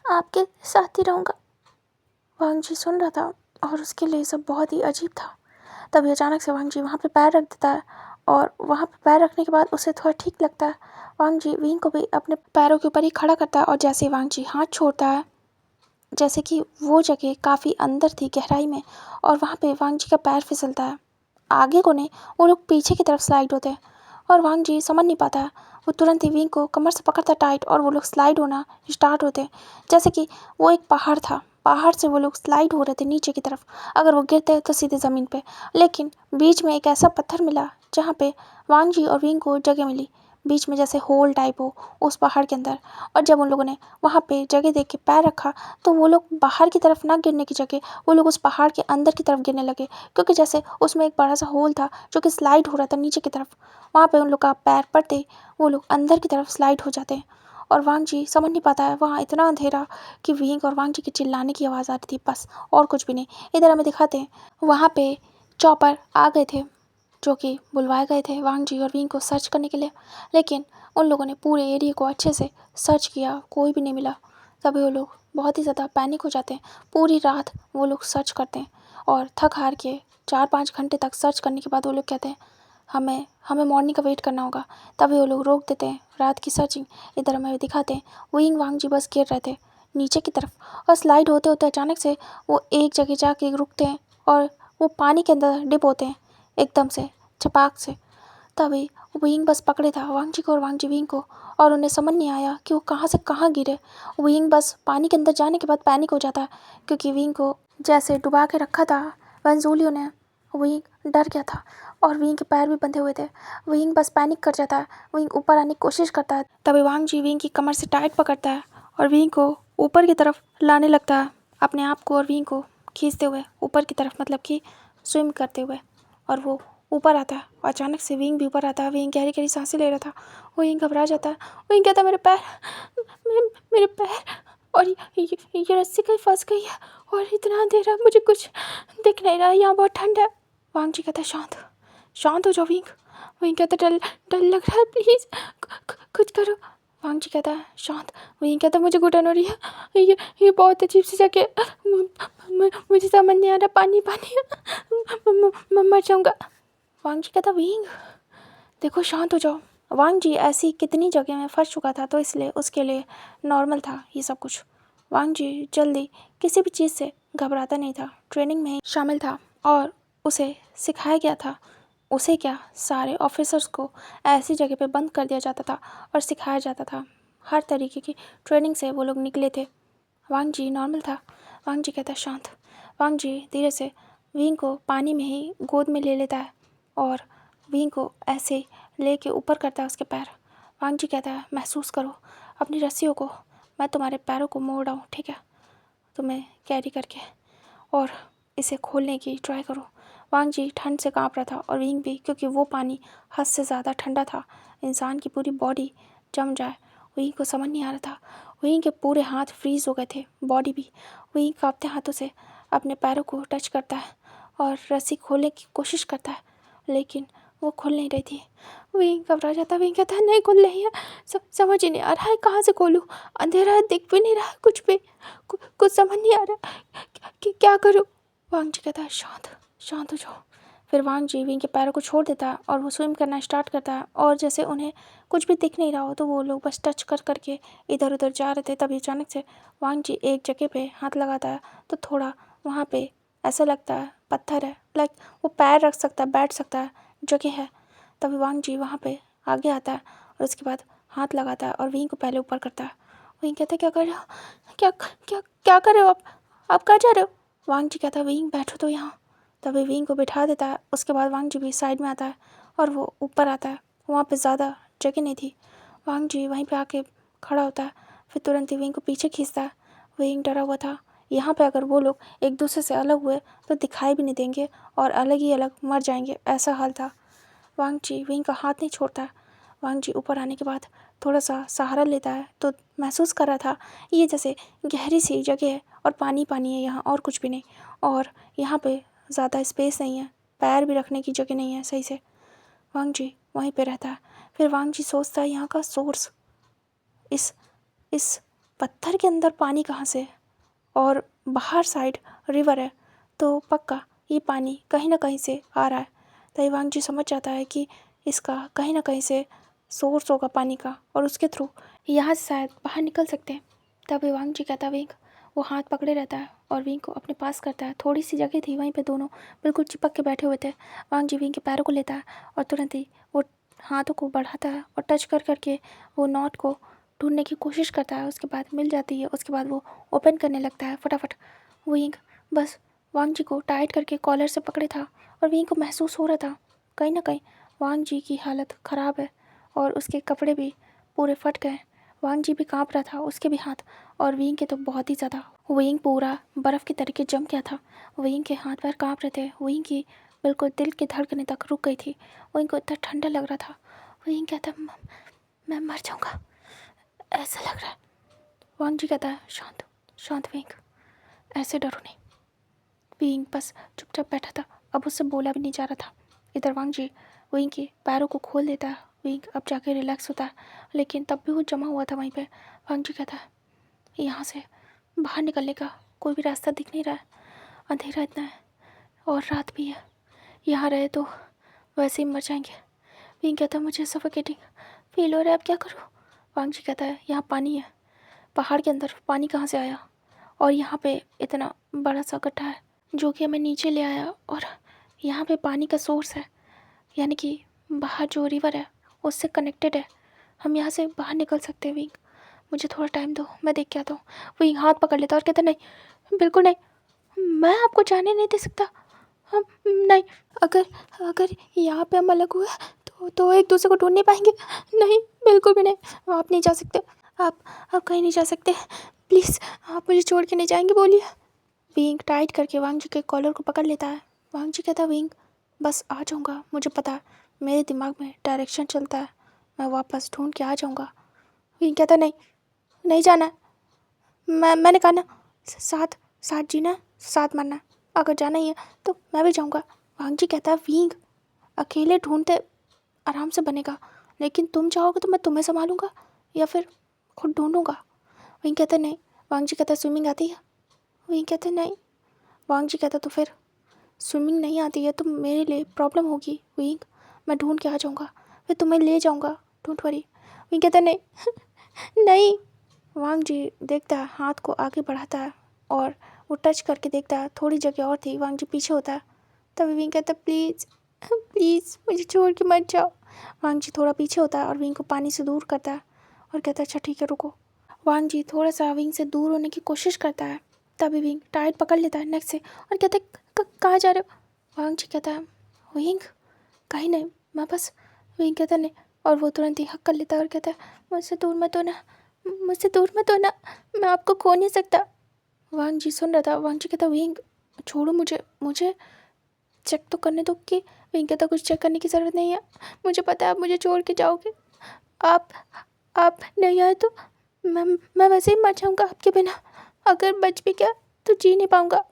आपके साथ ही रहूँगा। वांग जी सुन रहा था और उसके लिए सब बहुत ही अजीब था। तभी अचानक से वांग जी वहाँ पे पैर रख देता है और वहाँ पे पैर रखने के बाद उसे थोड़ा ठीक लगता है। वांग जी विंग को भी अपने पैरों के ऊपर ही खड़ा करता है और जैसे ही वांग जी हाथ छोड़ता है, जैसे कि वो जगह काफ़ी अंदर थी गहराई में, और वहाँ पे वांग जी का पैर फिसलता है। आगे को नहीं, वो लोग पीछे की तरफ स्लाइड होते हैं और वांग जी समझ नहीं पाता है। वो तुरंत ही विंग को कमर से पकड़ता टाइट और वो लोग स्लाइड होना स्टार्ट होते हैं। जैसे कि वो एक पहाड़ था, पहाड़ से वो लोग स्लाइड हो रहे थे नीचे की तरफ। अगर वो गिरते तो सीधे ज़मीन पे, लेकिन बीच में एक ऐसा पत्थर मिला जहाँ पे वांग जी और विंग को जगह मिली, बीच में जैसे होल टाइप हो उस पहाड़ के अंदर। और जब उन लोगों ने वहाँ पे जगह देख के पैर रखा तो वो लोग बाहर की तरफ ना गिरने की जगह वो लोग उस पहाड़ के अंदर की तरफ गिरने लगे, क्योंकि जैसे उसमें एक बड़ा सा होल था जो कि स्लाइड हो रहा था नीचे की तरफ। वहाँ पे उन लोग का पैर पड़ते वो लोग अंदर की तरफ स्लाइड हो जाते हैं। और वांग जी समझ नहीं पाता है, वहाँ इतना अंधेरा कि विंग और वांग जी के चिल्लाने की आवाज़ आ रही थी बस, और कुछ भी नहीं। इधर हमें दिखाते हैं वहाँ पे चॉपर आ गए थे जो कि बुलवाए गए थे वांग जी और विंग को सर्च करने के लिए, लेकिन उन लोगों ने पूरे एरिया को अच्छे से सर्च किया, कोई भी नहीं मिला। तभी वो लोग बहुत ही ज़्यादा पैनिक हो जाते हैं। पूरी रात वो लोग सर्च करते हैं और थक हार के 4-5 घंटे तक सर्च करने के बाद वो लोग कहते हैं हमें हमें मॉर्निंग का वेट करना होगा। तभी वो लोग रोक देते हैं रात की सर्चिंग। इधर हमें दिखाते हैं विंग वांग जी बस गिर रहे थे नीचे की तरफ और स्लाइड होते होते अचानक से वो एक जगह जाके रुकते हैं और वो पानी के अंदर डिप होते हैं एकदम से छपाक से। तभी विंग बस पकड़े था वांग जी को और वांग जी विंग को, और उन्हें समझ नहीं आया कि वो कहाँ से कहाँ गिरे। विंग बस पानी के अंदर जाने के बाद पैनिक हो जाता है, क्योंकि विंग को जैसे डुबा के रखा था वंजूलियो ने। विंग डर गया था और विंग के पैर भी बंधे हुए थे। विंग बस पैनिक कर जाता है, विंग ऊपर आने की कोशिश करता है। तभी वांग जी विंग की कमर से टाइट पकड़ता है और विंग को ऊपर की तरफ लाने लगता है, अपने आप को और विंग को खींचते हुए ऊपर की तरफ, मतलब कि स्विम करते हुए। और वो ऊपर आता है और अचानक से विंग भी ऊपर आता है। विंग गहरी गहरी सांसें ले रहा था। विंग घबरा जाता है। विंग कहता मेरे पैर, मेरे पैर, और ये रस्सी कहीं फंस गई है और इतना अंधेरा मुझे कुछ दिख नहीं रहा, यहाँ बहुत ठंड है। वांग जी कहता शांत शांत हो जाओ विंग। विंग कहता डर डर लग रहा है, प्लीज़ कुछ करो। वांग जी कहता है शांत। विंग कहता मुझे घुटन हो रही है, ये बहुत अजीब सी जगह, मुझे समझ नहीं आ रहा, पानी पानी, मर जाऊँगा। वांग जी कहता विंग देखो शांत हो जाओ। वांग जी ऐसी कितनी जगह में फंस चुका था तो इसलिए उसके लिए नॉर्मल था ये सब कुछ। वांग जी जल्दी किसी भी चीज़ से घबराता नहीं था, ट्रेनिंग में ही शामिल था और उसे सिखाया गया था। उसे क्या, सारे ऑफिसर्स को ऐसी जगह पे बंद कर दिया जाता था और सिखाया जाता था। हर तरीके की ट्रेनिंग से वो लोग निकले थे। वांग जी नॉर्मल था। वांग जी कहता शांत। वांग जी धीरे से विंग को पानी में ही गोद में ले लेता है और विंग को ऐसे लेके ऊपर करता है उसके पैर। वांग जी कहता है महसूस करो अपनी रस्सियों को, मैं तुम्हारे पैरों को मोड़ रहा हूँ, ठीक है, तुम्हें कैरी करके, और इसे खोलने की ट्राई करो। वांग जी ठंड से काँप रहा था और विंग भी, क्योंकि वो पानी हद से ज़्यादा ठंडा था, इंसान की पूरी बॉडी जम जाए विंग को समझ नहीं आ रहा था। विंग के पूरे हाथ फ्रीज हो गए थे, बॉडी भी। विंग कांपते हाथों से अपने पैरों को टच करता है और रस्सी खोलने की कोशिश करता है, लेकिन वो खुल नहीं रही थी। विंग घबरा जाता। विंग कहता है नहीं खुल रही है, समझ ही नहीं आ रहा है कहाँ से खोलूँ, अंधेरा है, दिख भी नहीं रहा है कुछ भी, कुछ समझ नहीं आ रहा क्या करूँ। वांग जी कहता है शांत शांत हो जाओ। फिर वांग जी विंग के पैरों को छोड़ देता है और वो स्विम करना स्टार्ट करता है, और जैसे उन्हें कुछ भी दिख नहीं रहा हो तो वो लोग बस टच कर करके इधर उधर जा रहे थे। तभी अचानक से वांग जी एक जगह पे हाथ लगाता है तो थोड़ा वहाँ पे ऐसा लगता है पत्थर है, लाइक वो पैर रख सकता है, बैठ सकता है, जगह है। तभी वांग जी वहाँ पे आगे आता है और उसके बाद हाथ लगाता है और विंग को पहले ऊपर करता है। विंग कहता है क्या कर रहे हो, क्या क्या क्या कर रहे हो आप कहाँ जा रहे हो। वांग जी कहता है विंग बैठो तो यहाँ। तभी विंग को बिठा देता है। उसके बाद वांग जी भी साइड में आता है और वो ऊपर आता है। वहाँ पे ज़्यादा जगह नहीं थी। वांग जी वहीं पे आके खड़ा होता है, फिर तुरंत ही विंग को पीछे खींचता है। विंग डरा हुआ था। यहाँ पे अगर वो लोग एक दूसरे से अलग हुए तो दिखाई भी नहीं देंगे और अलग ही अलग मर जाएंगे, ऐसा हाल था। वांग जी विंग का हाथ नहीं छोड़ता। वांग जी ऊपर आने के बाद थोड़ा सा सहारा लेता है तो महसूस कर रहा था ये जैसे गहरी सी जगह है और पानी पानी है यहाँ, और कुछ भी नहीं, और यहाँ पे ज़्यादा स्पेस नहीं है, पैर भी रखने की जगह नहीं है सही से। वांग जी वहीं पे रहता है। फिर वांग जी सोचता है यहाँ का सोर्स, इस इस पत्थर के अंदर पानी कहाँ से, और बाहर साइड रिवर है, तो पक्का ये पानी कहीं ना कहीं से आ रहा है। तभी वांग जी समझ जाता है कि इसका कहीं ना कहीं से सोर्स होगा पानी का, और उसके थ्रू यहाँ से शायद बाहर निकल सकते हैं। तभी वांग जी कहता है विंग, वो हाथ पकड़े रहता है और विंग को अपने पास करता है। थोड़ी सी जगह थी, वहीं पे दोनों बिल्कुल चिपक के बैठे हुए थे। वांग जी विंग के पैरों को लेता है और तुरंत ही वो हाथों को बढ़ाता है और टच कर करके वो नॉट को ढूंढने की कोशिश करता है। उसके बाद मिल जाती है। उसके बाद वो ओपन करने लगता है फटाफट। विंग बस वांग जी को टाइट करके कॉलर से पकड़े था और विंग को महसूस हो रहा था कहीं ना कहीं वांग जी की हालत ख़राब है और उसके कपड़े भी पूरे फट गए। वांग जी भी काँप रहा था, उसके भी हाथ, और विंग के तो बहुत ही ज़्यादा। विंग पूरा बर्फ़ की तरीके जम गया था। विंग के हाथ पैर काँप रहे थे। विंग की बिल्कुल दिल की धड़कनें तक रुक गई थी। विंग को इतना ठंडा लग रहा था। विंग कहता मैं मर जाऊँगा ऐसा लग रहा है। वांग जी कहता है शांत शांत विंग, ऐसे डरो नहीं। विंग बस चुपचाप बैठा था, अब उससे बोला भी नहीं जा रहा था। इधर वांग जी विंग के पैरों को खोल देता है। विंग अब जाके रिलैक्स होता है, लेकिन तब भी वो जमा हुआ था वहीं पे। वांग जी कहता है यहाँ से बाहर निकलने का कोई भी रास्ता दिख नहीं रहा है, अंधेरा इतना है और रात भी है, यहाँ रहे तो वैसे ही मर जाएंगे। विंग कहता है मुझे सफोकेटिंग फील हो रहा है, अब क्या करूँ। वांग जी कहता है यहाँ पानी है, पहाड़ के अंदर पानी कहाँ से आया, और यहाँ पे इतना बड़ा सा गड्ढा है जो कि हमें नीचे ले आया, और यहाँ पे पानी का सोर्स है, यानी कि बाहर जो रिवर है उससे कनेक्टेड है, हम यहाँ से बाहर निकल सकते हैं। विंग मुझे थोड़ा टाइम दो, मैं देख के आता हूँ। विंग हाथ पकड़ लेता और कहता नहीं बिल्कुल नहीं, मैं आपको जाने नहीं दे सकता। हम नहीं, अगर अगर यहाँ पे हम अलग हुए तो एक दूसरे को ढूंढ नहीं पाएंगे। नहीं बिल्कुल भी नहीं, आप नहीं जा सकते, आप कहीं नहीं जा सकते, प्लीज़ आप मुझे छोड़ के नहीं जाएंगे, बोलिए। विंग टाइट करके वांग जी के कॉलर को पकड़ लेता है। वांग जी कहता है विंग बस आ जाऊँगा, मुझे पता है, मेरे दिमाग में डायरेक्शन चलता है, मैं वापस ढूंढ के आ जाऊँगा। विंग कहता नहीं, नहीं जाना है, मैंने कहा ना, साथ साथ जीना, साथ मरना, अगर जाना ही है तो मैं भी जाऊँगा। वांग जी कहता है विंग अकेले ढूंढते आराम से बनेगा, लेकिन तुम चाहोगे तो मैं तुम्हें संभालूंगा या फिर खुद ढूंढूंगा। विंग कहता नहीं। वांग जी कहता स्विमिंग आती है। विंग कहता नहीं। वांग जी कहता तो फिर स्विमिंग नहीं आती है तो मेरे लिए प्रॉब्लम होगी विंग, मैं ढूंढ के आ जाऊँगा, फिर तुम्हें ले जाऊँगा, डोंट वरी। विंग कहता नहीं नहीं। वांग जी देखता है, हाथ को आगे बढ़ाता है और वो टच करके देखता है, थोड़ी जगह और थी। वांग जी पीछे होता है। तभी विंग कहता प्लीज़ प्लीज़ मुझे छोड़ के मत जाओ। वांग जी थोड़ा पीछे होता है और विंग को पानी से दूर करता है और कहता है अच्छा ठीक है रुको। वांग जी थोड़ा सा विंग से दूर होने की कोशिश करता है। तभी विंग टाइट पकड़ लेता है नेक से और कहता है कहाँ जा रहे हो। वांग जी कहता है विंग कहीं नहीं, मैं बस। विंग कहता नहीं, और वो तुरंत ही हक कर लेता है और कहता है मुझसे दूर मत होना, मुझसे दूर मत होना, मैं आपको खो नहीं सकता। वांग जी सुन रहा था। वांग जी कहता विंग छोड़ो मुझे, मुझे चेक तो करने दो कि। विंग कहता कुछ चेक करने की ज़रूरत नहीं है, मुझे पता है आप मुझे छोड़ के जाओगे, आप आप नहीं आए तो मैं वैसे ही मर जाऊँगा आपके बिना। अगर बच भी गया तो जी नहीं पाऊँगा।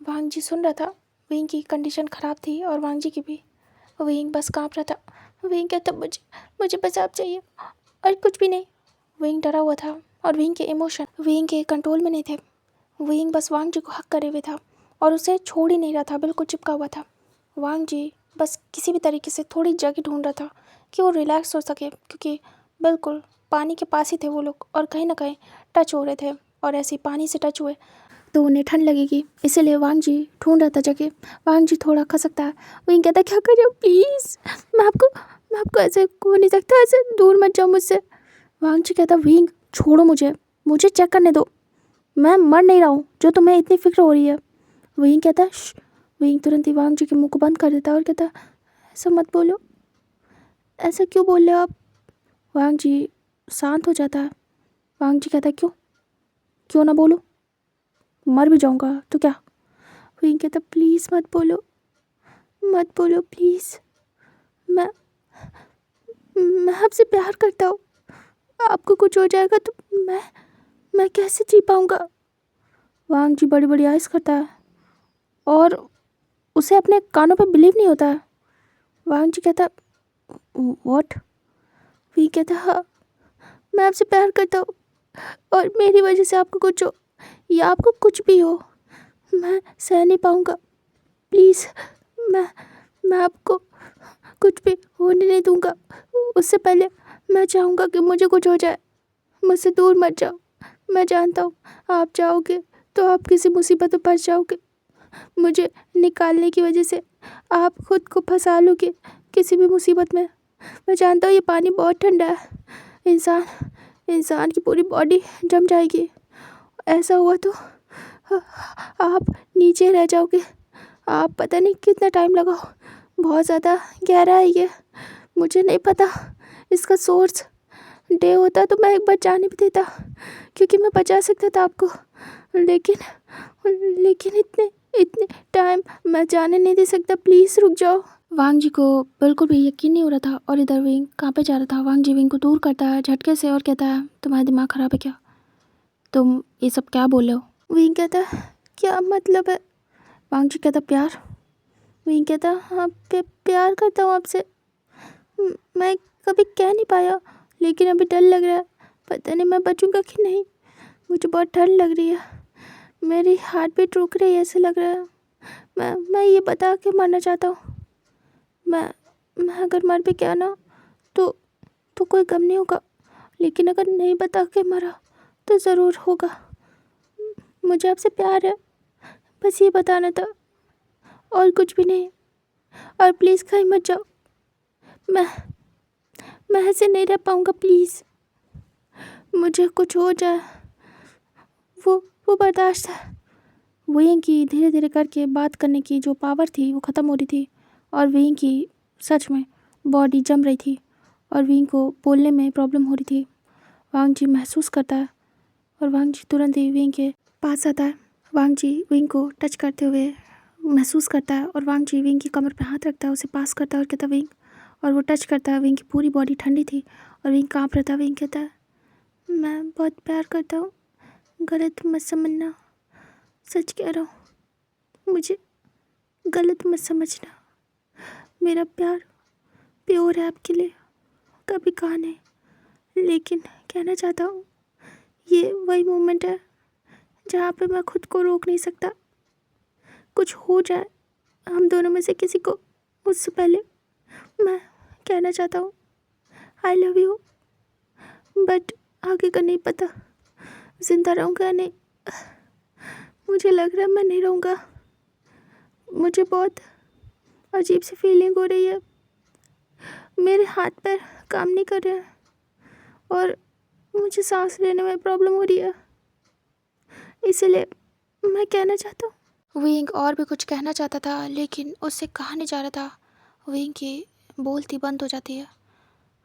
वांग जी सुन रहा था। विंग की कंडीशन ख़राब थी और वांग जी की भी। विंग बस काँप रहा था। विंग कहता मुझे बस आप चाहिए और कुछ भी नहीं। विंग डरा हुआ था और विंग के इमोशन विंग के कंट्रोल में नहीं थे। विंग बस वांग जी को हक करे हुए था और उसे छोड़ ही नहीं रहा था, बिल्कुल चिपका हुआ था। वांग जी बस किसी भी तरीके से थोड़ी जगह ढूंढ रहा था कि वो रिलैक्स हो सके, क्योंकि बिल्कुल पानी के पास ही थे वो लोग और कहीं ना कहीं टच हो रहे थे, और ऐसे ही पानी से टच हुए तो उन्हें ठंड लगेगी, इसीलिए वांग जी ढूंढ रहा था जगह। वांग जी थोड़ा खसकता है। विंग कहता क्या कर रहे हो, प्लीज़ मैं आपको ऐसे हो नहीं सकता, ऐसे दूर मत जाओ मुझसे। वांग जी कहता विंग छोड़ो मुझे चेक करने दो, मैं मर नहीं रहा हूँ जो तुम्हें इतनी फिक्र हो रही है। विंग कहता श्श। विंग तुरंत ही वांग जी के मुंह को बंद कर देता है और कहता ऐसा मत बोलो, ऐसा क्यों बोल रहे हो आप। वांग जी शांत हो जाता है। वांग जी कहता क्यों ना बोलो, मर भी जाऊँगा तो क्या। विंग कहता प्लीज़ मत बोलो प्लीज़, मैं मैं आपसे प्यार करता हूँ, आपको कुछ हो जाएगा तो मैं कैसे जी पाऊँगा। वांग जी बड़ी बड़ी आइज़ करता है और उसे अपने कानों पे बिलीव नहीं होता है। वांग जी कहता व्हाट। वी कहता हाँ, मैं आपसे प्यार करता हूँ और मेरी वजह से आपको कुछ हो या आपको कुछ भी हो, मैं सह नहीं पाऊँगा। प्लीज़ मैं आपको कुछ भी होने नहीं दूँगा। उससे पहले मैं चाहूँगा कि मुझे कुछ हो जाए, मुझसे दूर मत जाओ। मैं जानता हूँ आप जाओगे तो आप किसी मुसीबत में फंस जाओगे, मुझे निकालने की वजह से आप खुद को फंसा लोगे किसी भी मुसीबत में। मैं जानता हूँ ये पानी बहुत ठंडा है, इंसान की पूरी बॉडी जम जाएगी। ऐसा हुआ तो आप नीचे रह जाओगे। आप पता नहीं कितना टाइम लगा, बहुत ज़्यादा गहरा है ये, मुझे नहीं पता इसका सोर्स। डे होता तो मैं एक बार जाने भी देता, क्योंकि मैं बचा सकता था आपको, लेकिन इतने टाइम मैं जाने नहीं दे सकता। प्लीज़ रुक जाओ। वांग जी को बिल्कुल भी यकीन नहीं हो रहा था और इधर विंग कहाँ पे जा रहा था। वांग जी विंग को दूर करता है झटके से और कहता है तुम्हारा दिमाग ख़राब है क्या, तुम ये सब क्या बोल रहे हो। विंग कहता है क्या मतलब है। वांग जी कहता प्यार। विंग कहता हाँ प्यार करता हूँ आपसे, मैं कभी कह नहीं पाया लेकिन अभी डर लग रहा है, पता नहीं मैं बचूंगा कि नहीं, मुझे बहुत ठंड लग रही है, मेरी हार्ट बीट रुक रही है, ऐसे लग रहा है। मैं ये बता के मरना चाहता हूँ। मैं अगर मर भी गया ना तो कोई गम नहीं होगा, लेकिन अगर नहीं बता के मरा तो ज़रूर होगा। मुझे आपसे प्यार है, बस ये बताना था और कुछ भी नहीं। और प्लीज़ कहीं मत जाओ, मैं ऐसे नहीं रह पाऊँगा, प्लीज़ मुझे कुछ हो जाए वो बर्दाश्त है। विंग की धीरे धीरे करके बात करने की जो पावर थी वो ख़त्म हो रही थी और विंग की सच में बॉडी जम रही थी और विंग को बोलने में प्रॉब्लम हो रही थी। वांग जी महसूस करता है और वांग जी तुरंत ही विंग के पास आता है। वांग जी विंग को टच करते हुए महसूस करता है और वांग जी विंग की कमर पे हाथ रखता है, उसे पास करता है और कहता विंग, और वो टच करता है। विंग की पूरी बॉडी ठंडी थी और विंग काँप रहा था। विंग कहता है मैं बहुत प्यार करता हूँ, गलत मत समझना, सच कह रहा हूँ, मुझे गलत मत समझना, मेरा प्यार प्योर है आपके लिए, कभी कहा नहीं, लेकिन कहना चाहता हूँ ये वही मोमेंट है जहाँ पे मैं खुद को रोक नहीं सकता। कुछ हो जाए हम दोनों में से किसी को, उससे पहले मैं कहना चाहता हूँ आई लव यू, बट आगे का नहीं पता जिंदा रहूँगा या नहीं। मुझे लग रहा है मैं नहीं रहूँगा, मुझे बहुत अजीब सी फीलिंग हो रही है, मेरे हाथ पैर काम नहीं कर रहे हैं और मुझे सांस लेने में प्रॉब्लम हो रही है, इसीलिए मैं कहना चाहता हूँ। विंग और भी कुछ कहना चाहता था लेकिन उससे कहा नहीं जा रहा था। विंग की बोलती बंद हो जाती है।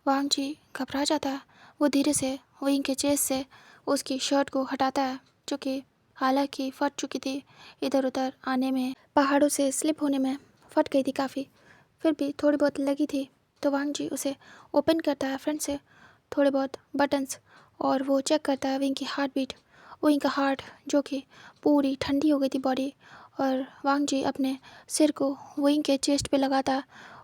वांग जी घबरा जाता है। वो धीरे से विंग के चेस्ट से उसकी शर्ट को हटाता है, जो कि हालांकि फट चुकी थी, इधर उधर आने में, पहाड़ों से स्लिप होने में फट गई थी काफ़ी, फिर भी थोड़ी बहुत लगी थी। तो वांग जी उसे ओपन करता है फ्रंट से, थोड़े बहुत बटन्स और वो चेक करता है विंग की हार्ट बीट। विंग का हार्ट जो कि पूरी ठंडी हो गई थी बॉडी, और वांग जी अपने सिर को विंग के चेस्ट पे लगाता है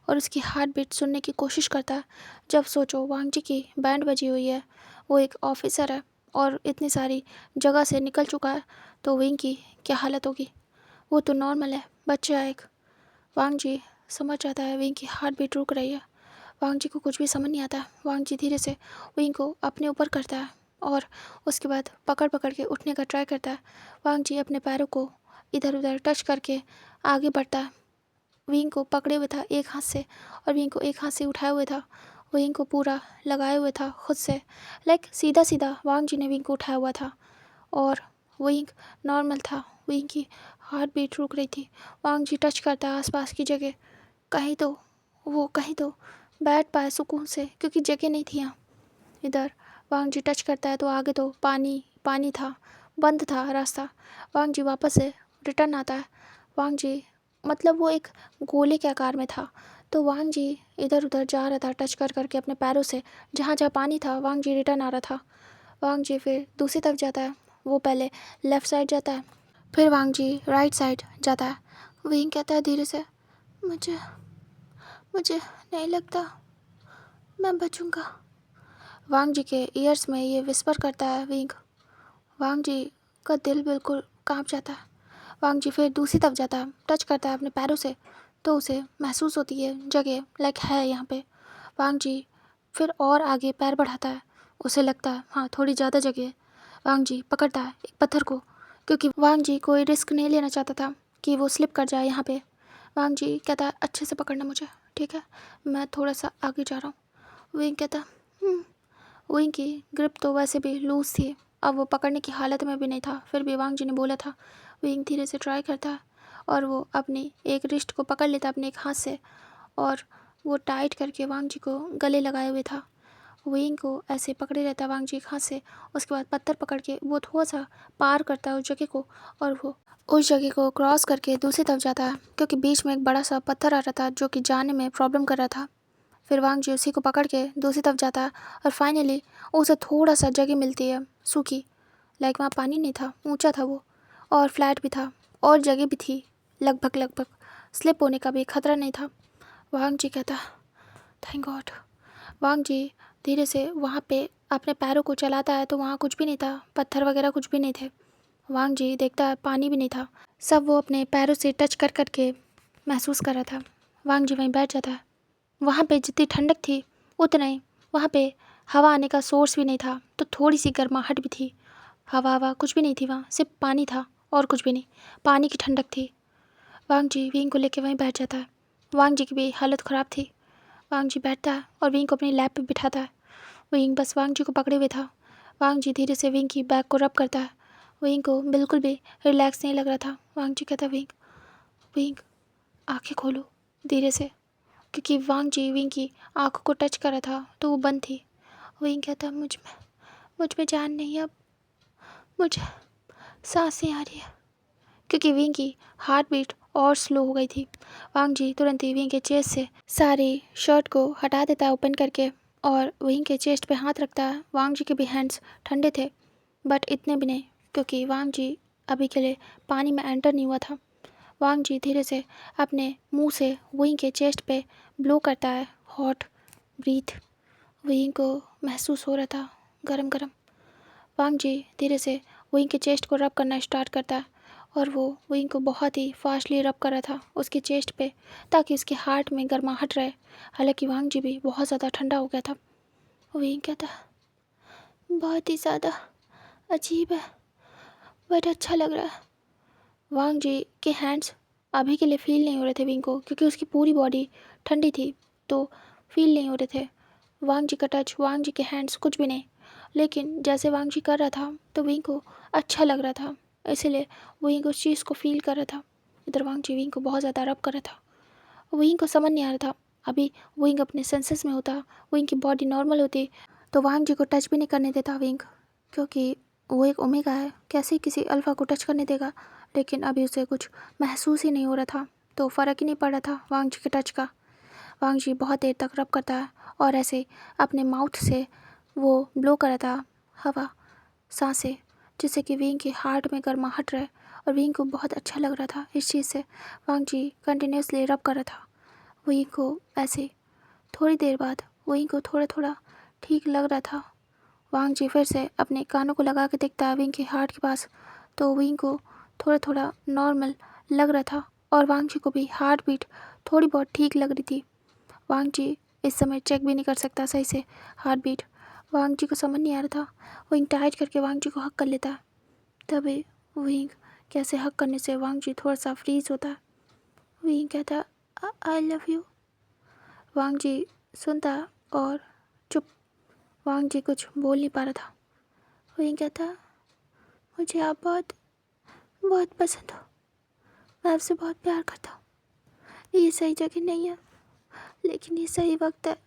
और उसकी हार्ट बीट सुनने की कोशिश करता है। जब सोचो वांग जी की बैंड बजी हुई है, वो एक ऑफिसर है और इतनी सारी जगह से निकल चुका है, तो विंग की क्या हालत होगी। वो तो नॉर्मल है, बच्चा है एक। वांग जी समझ जाता है विंग की हार्ट बीट रुक रही है। वांग जी को कुछ भी समझ नहीं आता। वांग जी धीरे से विंग को अपने ऊपर करता है और उसके बाद पकड़ पकड़ के उठने का ट्राई करता है। वांग जी अपने पैरों को इधर उधर टच करके आगे बढ़ता है। विंग को पकड़े हुए था एक हाथ से और विंग को एक हाथ से उठाए हुए था। विंग को पूरा लगाए हुए था खुद से, लाइक सीधा सीधा वांग जी ने विंग को उठाया हुआ था और विंग नॉर्मल था। विंग की हार्ट बीट रुक रही थी। वांग जी टच करता है आसपास की जगह, कहीं तो बैठ पाए सुकून से, क्योंकि जगह नहीं थी यहाँ। इधर वांग जी टच करता है तो आगे तो पानी पानी था, बंद था रास्ता। वांग जी वापस से रिटर्न आता है। वांग जी मतलब वो एक गोले के आकार में था, तो वांग जी इधर उधर जा रहा था टच कर करके अपने पैरों से। जहाँ जहाँ पानी था वांग जी रिटर्न आ रहा था। वांग जी फिर दूसरी तरफ जाता है। वो पहले लेफ़्ट साइड जाता है, फिर वांग जी राइट साइड जाता है। विंग कहता है धीरे से, मुझे मुझे नहीं लगता मैं बचूंगा। वांग जी के ईयर्स में ये विस्पर करता है विंग। वांग जी का दिल बिल्कुल कांप जाता है। वांग जी फिर दूसरी तरफ जाता है, टच करता है अपने पैरों से, तो उसे महसूस होती है जगह लाइक है यहाँ पे। वांग जी फिर और आगे पैर बढ़ाता है। उसे लगता है हाँ थोड़ी ज़्यादा जगह है। वांग जी पकड़ता है एक पत्थर को, क्योंकि वांग जी कोई रिस्क नहीं लेना चाहता था कि वो स्लिप कर जाए यहाँ पे। वांग जी कहता है अच्छे से पकड़ना मुझे, ठीक है, मैं थोड़ा सा आगे जा रहा हूँ। विंग कहता "हम्म।" विंग की ग्रिप तो वैसे भी लूज थी, अब वो पकड़ने की हालत में भी नहीं था। फिर भी वांग जी ने बोला था। विंग धीरे से ट्राई करता है और वो अपनी एक रिस्ट को पकड़ लेता अपने एक हाथ से, और वो टाइट करके वांग जी को गले लगाए हुए था। विंग को ऐसे पकड़े रहता वांग जी एक हाथ से। उसके बाद पत्थर पकड़ के वो थोड़ा सा पार करता है उस जगह को, और वो उस जगह को क्रॉस करके दूसरी तरफ जाता है, क्योंकि बीच में एक बड़ा सा पत्थर आ रहा था जो कि जाने में प्रॉब्लम कर रहा था। फिर वांग जी उसी को पकड़ के दूसरी तरफ जाता है और फाइनली उसे थोड़ा सा जगह मिलती है सूखी, लाइक वहाँ पानी नहीं था, ऊंचा था वो और फ्लैट भी था और जगह भी थी लगभग लगभग, स्लिप होने का भी खतरा नहीं था। वांग जी कहता थैंक गॉड। वांग जी धीरे से वहाँ पे अपने पैरों को चलाता है तो वहाँ कुछ भी नहीं था, पत्थर वगैरह कुछ भी नहीं थे। वांग जी देखता है पानी भी नहीं था, सब वो अपने पैरों से टच कर करके महसूस कर रहा था। वांग जी वहीं बैठ जाता है। वहाँ पे जितनी ठंडक थी उतना ही वहाँ पे हवा आने का सोर्स भी नहीं था, तो थोड़ी सी गर्माहट भी थी। हवा कुछ भी नहीं थी वहाँ, सिर्फ पानी था और कुछ भी नहीं, पानी की ठंडक थी। वांग जी विंग को लेके वहीं बैठ जाता है। वांग जी की भी हालत ख़राब थी। वांग जी बैठता है और विंग को अपनी लैप पे बिठाता है। विंग बस वांग जी को पकड़े हुए था। वांग जी धीरे से विंग की बैक को रब करता है। विंग को बिल्कुल भी रिलैक्स नहीं लग रहा था। वांग जी कहता विंग विंग आँखें खोलो धीरे से, क्योंकि वांग जी विंग की आँखों को टच कर रहा था तो वो बंद थी। विंग कहता मुझ में जान नहीं, अब मुझे सांस नहीं आ रही है, क्योंकि विंग की हार्ट बीट और स्लो हो गई थी। वांग जी तुरंत ही विंग के चेस्ट से सारी शर्ट को हटा देता है ओपन करके और विंग के चेस्ट पे हाथ रखता है। वांग जी के भी हैंड्स ठंडे थे, बट इतने भी नहीं, क्योंकि वांग जी अभी के लिए पानी में एंटर नहीं हुआ था। वांग जी धीरे से अपने मुंह से विंग के चेस्ट पे ब्लो करता है हॉट ब्रीथ। विंग को महसूस हो रहा था गरम गरम। वांग जी धीरे से विंग के चेस्ट को रब करना स्टार्ट करता है और वो विंग को बहुत ही फास्टली रब कर रहा था उसके चेस्ट पे, ताकि उसके हार्ट में गर्माहट रहे। हालांकि वांग जी भी बहुत ज़्यादा ठंडा हो गया था। विंग कहता बहुत ही ज़्यादा अजीब है, बट अच्छा लग रहा है। वांग जी के हैंड्स अभी के लिए फील नहीं हो रहे थे विंग को, क्योंकि उसकी पूरी बॉडी ठंडी थी, तो फील नहीं हो रहे थे वांग जी का टच, वांग जी के हैंड्स कुछ भी नहीं। लेकिन जैसे वांग जी कर रहा था तो विंग को अच्छा लग रहा था, इसलिए विंग उस चीज़ को फील कर रहा था। इधर वांग जी विंग को बहुत ज़्यादा रब कर रहा था। विंग को समझ नहीं आ रहा था, अभी विंग अपने सेंसेस में होता, विंग की बॉडी नॉर्मल होती तो वांग जी को टच भी नहीं करने देता विंग, क्योंकि वो एक ओमेगा है, कैसे किसी अल्फ़ा को टच करने देगा। लेकिन अभी उसे कुछ महसूस ही नहीं हो रहा था, तो फ़र्क ही नहीं पड़ रहा था वांग जी के टच का। वांग जी बहुत देर तक रब करता है और ऐसे अपने माउथ से वो ब्लो कर रहा था हवा, सांसें, जिससे कि विंग के हार्ट में गर्माहट रहे और विंग को बहुत अच्छा लग रहा था इस चीज़ से। वांग जी कंटिन्यूसली रब कर रहा था विंग को ऐसे। थोड़ी देर बाद विंग को थोड़ा थोड़ा ठीक लग रहा था। वांग जी फिर से अपने कानों को लगा के देखता है विंग के हार्ट के पास, तो विंग को थोड़ा थोड़ा नॉर्मल लग रहा था और वांग जी को भी हार्ट बीट थोड़ी बहुत ठीक लग रही थी। वांग जी इस समय चेक भी नहीं कर सकता सही से हार्ट बीट। वांग जी को समझ नहीं आ रहा था। विंग टाइट करके वांग जी को हक कर लेता है। तभी विंग कैसे हक करने से वांग जी थोड़ा सा फ्रीज होता है। विंग कहता है आई लव यू। वांग जी सुनता है और चुप। वांग जी कुछ बोल नहीं पा रहा था। विंग कहता है मुझे आप बहुत बहुत पसंद हो, मैं आपसे बहुत प्यार करता हूँ। ये सही जगह नहीं है, लेकिन ये सही वक्त है।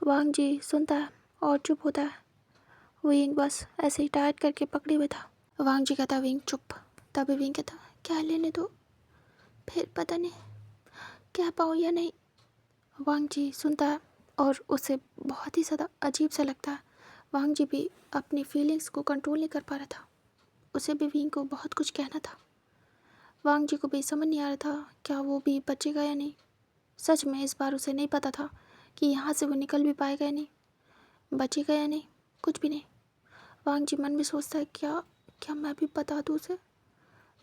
वांग जी सुनता है और चुप होता है। विंग बस ऐसे ही टाइट करके पकड़े हुए था। वांग जी कहता विंग चुप। तभी विंग कहता क्या लेने दो, फिर पता नहीं कह पाऊँ या नहीं। वांग जी सुनता है और उसे बहुत ही ज़्यादा अजीब सा लगता है। वांग जी भी अपनी फीलिंग्स को कंट्रोल नहीं कर पा रहा था। उसे भी विंग को बहुत कुछ कहना था। वांग जी को भी समझ नहीं आ रहा था क्या वो भी बचेगा या नहीं। सच में इस बार उसे नहीं पता था कि यहाँ से वो निकल भी पाएगा या नहीं, बचेगा या नहीं, कुछ भी नहीं। वांग जी मन में सोचता है क्या क्या मैं भी बता दूँ उसे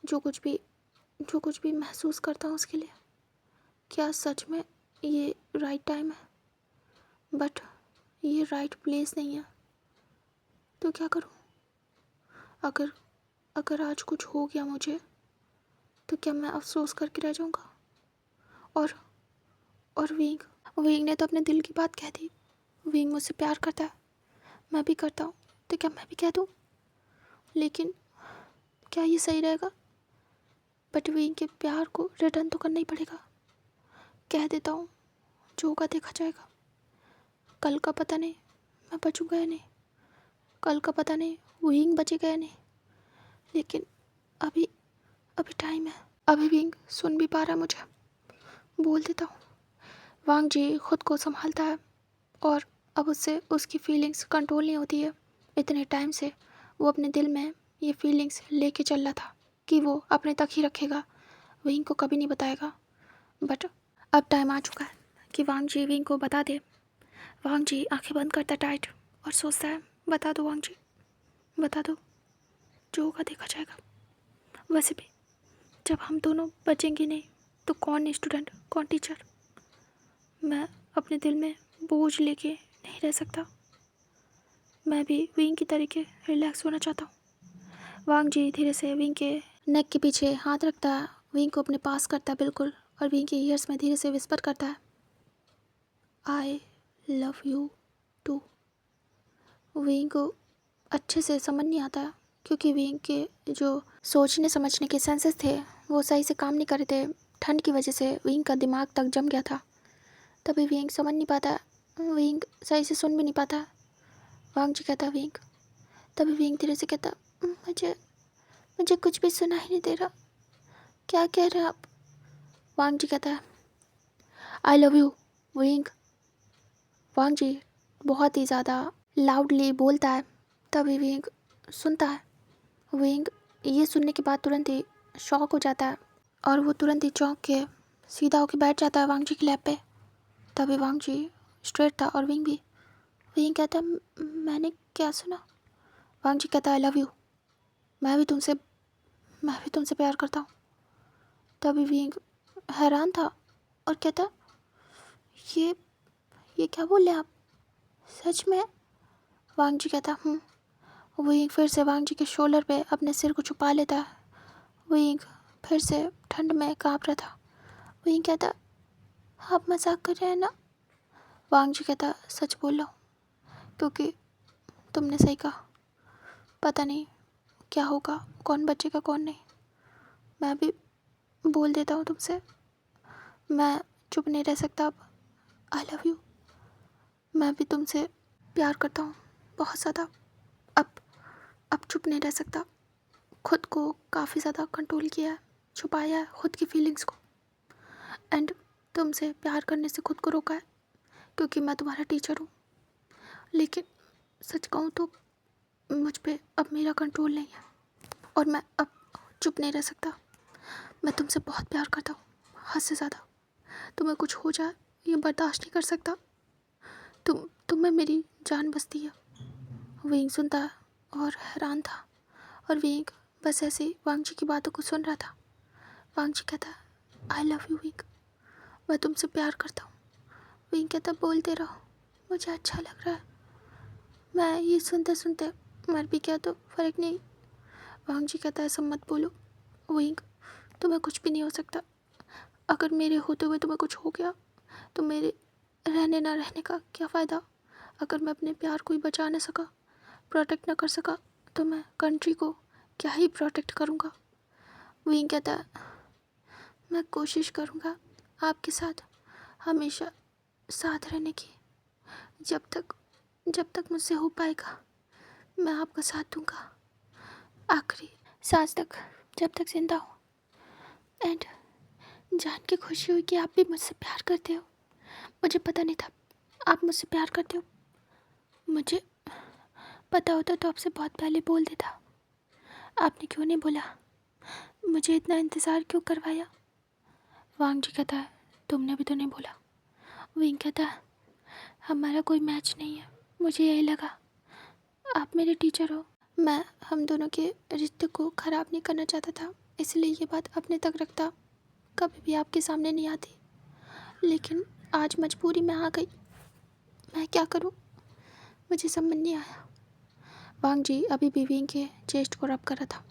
जो कुछ भी महसूस करता हूँ उसके लिए। क्या सच में ये राइट टाइम है? बट ये राइट प्लेस नहीं है। तो क्या करूँ? अगर अगर आज कुछ हो गया मुझे, तो क्या मैं अफसोस करके रह जाऊँगा? और विंग ने तो अपने दिल की बात कह दी। विंग मुझसे प्यार करता है, मैं भी करता हूँ, तो क्या मैं भी कह दूँ? लेकिन क्या ये सही रहेगा? बट विंग के प्यार को रिटर्न तो करना ही पड़ेगा। कह देता हूँ, जो होगा देखा जाएगा। कल का पता नहीं मैं बचूँगा या नहीं, कल का पता नहीं विंग बचेगा या नहीं। लेकिन अभी अभी टाइम है। अभी विंग सुन भी पा रहा है मुझे, बोल देता हूँ। वांग जी खुद को संभालता है और अब उससे उसकी फीलिंग्स कंट्रोल नहीं होती है। इतने टाइम से वो अपने दिल में ये फीलिंग्स लेके चल रहा था कि वो अपने तक ही रखेगा, विंग को कभी नहीं बताएगा। बट अब टाइम आ चुका है कि वांग जी विंग को बता दे। वांग जी आंखें बंद करता टाइट और सोचता है बता दो वांग जी, बता दो, जो होगा देखा जाएगा। वैसे भी जब हम दोनों बचेंगे नहीं तो कौन स्टूडेंट कौन टीचर। मैं अपने दिल में बोझ लेके नहीं रह सकता। मैं भी विंग की तरीके रिलैक्स होना चाहता हूँ। वांग जी धीरे से विंग के नेक के पीछे हाथ रखता है, विंग को अपने पास करता है बिल्कुल, और विंग के ईयर्स में धीरे से विस्पर करता है I love you too. Wing को अच्छे से समझ नहीं आता क्योंकि विंग के जो सोचने समझने के सेंसेस थे वो सही से काम नहीं कर रहे थे। ठंड की वजह से विंग का दिमाग तक जम गया था। तभी विंग समझ नहीं पाता, विंग सही से सुन भी नहीं पाता। वांग जी कहता विंग। तभी विंग धीरे से कहता मुझे मुझे कुछ भी सुना ही नहीं दे रहा, क्या कह रहे हैं आप? वांग जी कहता है आई लव यू विंग। वांग जी बहुत ही ज़्यादा लाउडली बोलता है। तभी विंग सुनता है। विंग ये सुनने के बाद तुरंत ही शॉक हो जाता है और वो तुरंत ही चौंक के सीधा होके बैठ जाता है वांग जी की लैप पे। तभी वांग जी स्ट्रेट था और विंग भी। विंग कहता है मैंने क्या सुना? वांग जी कहता है आई लव यू, मैं भी तुमसे प्यार करता हूँ। तभी विंग हैरान था और कहता ये क्या बोले आप, सच में? वांग जी कहता विंग फिर से वांग जी के शोल्डर पे अपने सिर को छुपा लेता है। विंग फिर से ठंड में काँप रहा था। विंग कहता आप मजाक कर रहे हैं ना? वांग जी कहता सच बोल रहा हूँ, क्योंकि तुमने सही कहा, पता नहीं क्या होगा, कौन बचेगा कौन नहीं। मैं भी बोल देता हूँ तुमसे, मैं चुप नहीं रह सकता अब। आई लव यू, मैं भी तुमसे प्यार करता हूँ बहुत ज़्यादा। अब अब चुप नहीं रह सकता। खुद को काफ़ी ज़्यादा कंट्रोल किया है, छुपाया है खुद की फीलिंग्स को, एंड तुमसे प्यार करने से खुद को रोका है क्योंकि मैं तुम्हारा टीचर हूँ। लेकिन सच कहूँ तो मुझ पे अब मेरा कंट्रोल नहीं है और मैं अब चुप नहीं रह सकता। मैं तुमसे बहुत प्यार करता हूँ, हद से ज़्यादा। तुम्हें कुछ हो जाए ये बर्दाश्त नहीं कर सकता। तुम्हें मेरी जान बसती है। विंग सुनता और हैरान था और विंग बस ऐसे वांग जी की बातों को सुन रहा था। वांग जी कहता, आई लव यू विंग, मैं तुमसे प्यार करता हूँ। विंग कहता, बोलते रहो, मुझे अच्छा लग रहा है, मैं ये सुनते सुनते मर भी गया तो फ़र्क नहीं। वांग जी कहता, ऐसा मत बोलो विंग, तुम्हें कुछ भी नहीं हो सकता। अगर मेरे होते हुए तुम्हें कुछ हो गया तो मेरे रहने ना रहने का क्या फ़ायदा। अगर मैं अपने प्यार को ही बचा न सका, प्रोटेक्ट ना कर सका, तो मैं कंट्री को क्या ही प्रोटेक्ट करूँगा। विंग कहता है, मैं कोशिश करूँगा आपके साथ हमेशा साथ रहने की। जब तक मुझसे हो पाएगा मैं आपका साथ दूँगा, आखिरी सांस तक, जब तक जिंदा हूँ। एंड जान के खुशी हुई कि आप भी मुझसे प्यार करते हो। मुझे पता नहीं था आप मुझसे प्यार करते हो। मुझे पता होता तो आपसे बहुत पहले बोल देता। आपने क्यों नहीं बोला? मुझे इतना इंतज़ार क्यों करवाया? वांग जी कहता है, तुमने भी तो नहीं बोला। विंग कहता है, हमारा कोई मैच नहीं है, मुझे यही लगा। आप मेरे टीचर हो, मैं हम दोनों के रिश्ते को ख़राब नहीं करना चाहता था, इसलिए ये बात अपने तक रखता, कभी भी आपके सामने नहीं आती। लेकिन आज मजबूरी में आ गई, मैं क्या करूं? मुझे समझ नहीं आया। वांग जी अभी भी विंग के चेस्ट को रब कर रहा था।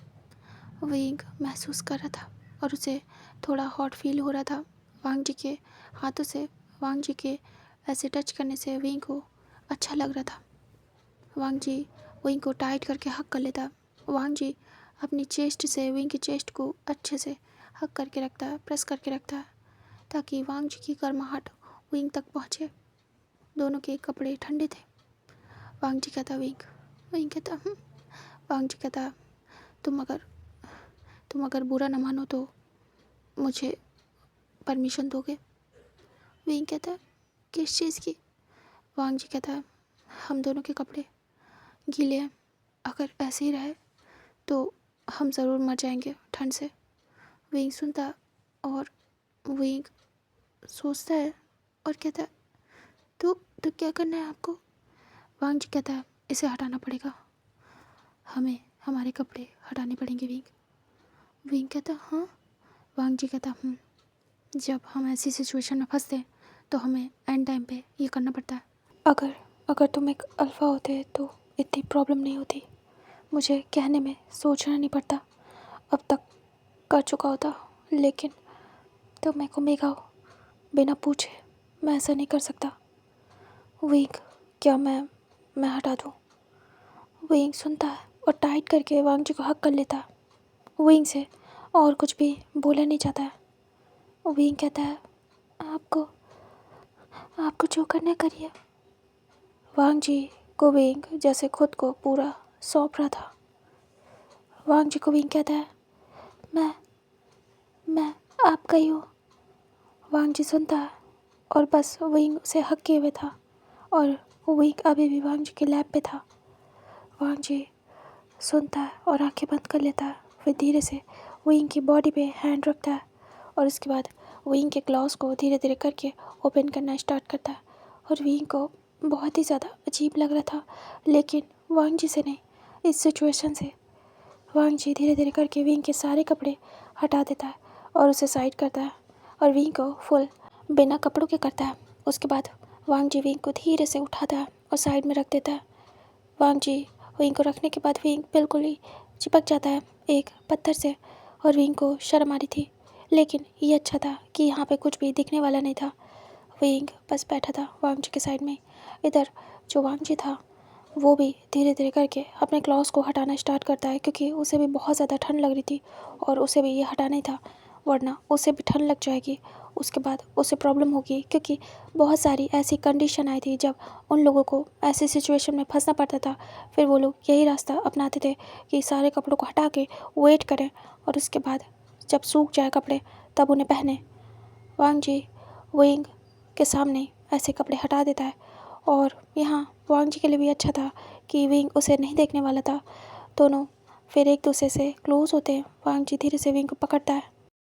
विंग महसूस कर रहा था और उसे थोड़ा हॉट फील हो रहा था। वांग जी के हाथों से, वांग जी के ऐसे टच करने से विंग को अच्छा लग रहा था। वांग जी विंग को टाइट करके हक कर लेता। वांग जी अपनी चेस्ट से विंग की चेस्ट को अच्छे से हक करके रखता है, प्रेस करके रखता है, ताकि वांग जी की गर्माहट विंग तक पहुँचे। दोनों के कपड़े ठंडे थे। वांग जी कहता, विंग कहता, वांग जी कहता, तुम अगर बुरा न मानो तो मुझे परमिशन दोगे? विंग कहता, किस चीज़ की? वांग जी कहता, हम दोनों के कपड़े गीले हैं, अगर ऐसे ही रहे तो हम ज़रूर मर जाएंगे ठंड से। विंग सुनता और विंग सोचता है और कहता है, तो क्या करना है आपको? वांग जी कहता है, इसे हटाना पड़ेगा, हमें हमारे कपड़े हटाने पड़ेंगे विंग। विंग कहता, हाँ? वांग जी कहता, जब हम ऐसी सिचुएशन में फंसते हैं तो हमें एंड टाइम पे ये करना पड़ता है। अगर तुम एक अल्फ़ा होते तो इतनी प्रॉब्लम नहीं होती, मुझे कहने में सोचना नहीं पड़ता, अब तक कर चुका होता। लेकिन तुम एक ओमेगा हो, बिना पूछे मैं ऐसा नहीं कर सकता। विंग, क्या मैं हटा दूँ? विंग सुनता है और टाइट करके वांग जी को हक कर लेता है। विंग से और कुछ भी बोला नहीं जाता है। विंग कहता है, आपको जो करना है करिए। वांग जी को विंग जैसे खुद को पूरा सौंप रहा था। वांग जी को विंग कहता है, मैं आपका ही हूँ। वांग जी सुनता है और बस विंग उसे हक किए हुए था और विंग अभी भी वांग जी के लैब पे था। वांग जी सुनता है और आंखें बंद कर लेता है, फिर धीरे से विंग की बॉडी पे हैंड रखता है और उसके बाद विंग के क्लॉज को धीरे धीरे करके ओपन करना स्टार्ट करता है। और विंग को बहुत ही ज़्यादा अजीब लग रहा था, लेकिन वांग जी से नहीं, इस सिचुएशन से। वांग जी धीरे धीरे करके विंग के सारे कपड़े हटा देता है और उसे साइड करता है और विंग को फुल बिना कपड़ों के करता है। उसके बाद वांग जी विंग को धीरे से उठाता है और साइड में रख देता है। वांग जी विंग को रखने के बाद विंग बिल्कुल ही चिपक जाता है एक पत्थर से और विंग को शर्म आ रही थी, लेकिन ये अच्छा था कि यहाँ पे कुछ भी दिखने वाला नहीं था। विंग बस बैठा था वांग जी के साइड में। इधर जो वांग जी था वो भी धीरे धीरे करके अपने क्लॉज को हटाना स्टार्ट करता है, क्योंकि उसे भी बहुत ज़्यादा ठंड लग रही थी और उसे भी ये हटाना ही था, वरना उसे भी ठंड लग जाएगी। उसके बाद उसे प्रॉब्लम होगी, क्योंकि बहुत सारी ऐसी कंडीशन आई थी जब उन लोगों को ऐसी सिचुएशन में फंसना पड़ता था। फिर वो लोग यही रास्ता अपनाते थे कि सारे कपड़ों को हटा के वेट करें और उसके बाद जब सूख जाए कपड़े तब उन्हें पहने। वांग जी विंग के सामने ऐसे कपड़े हटा देता है और यहाँ वांग जी के लिए भी अच्छा था कि विंग उसे नहीं देखने वाला था। दोनों फिर एक दूसरे से क्लोज होते हैं। वांग जी धीरे से विंग को पकड़ता है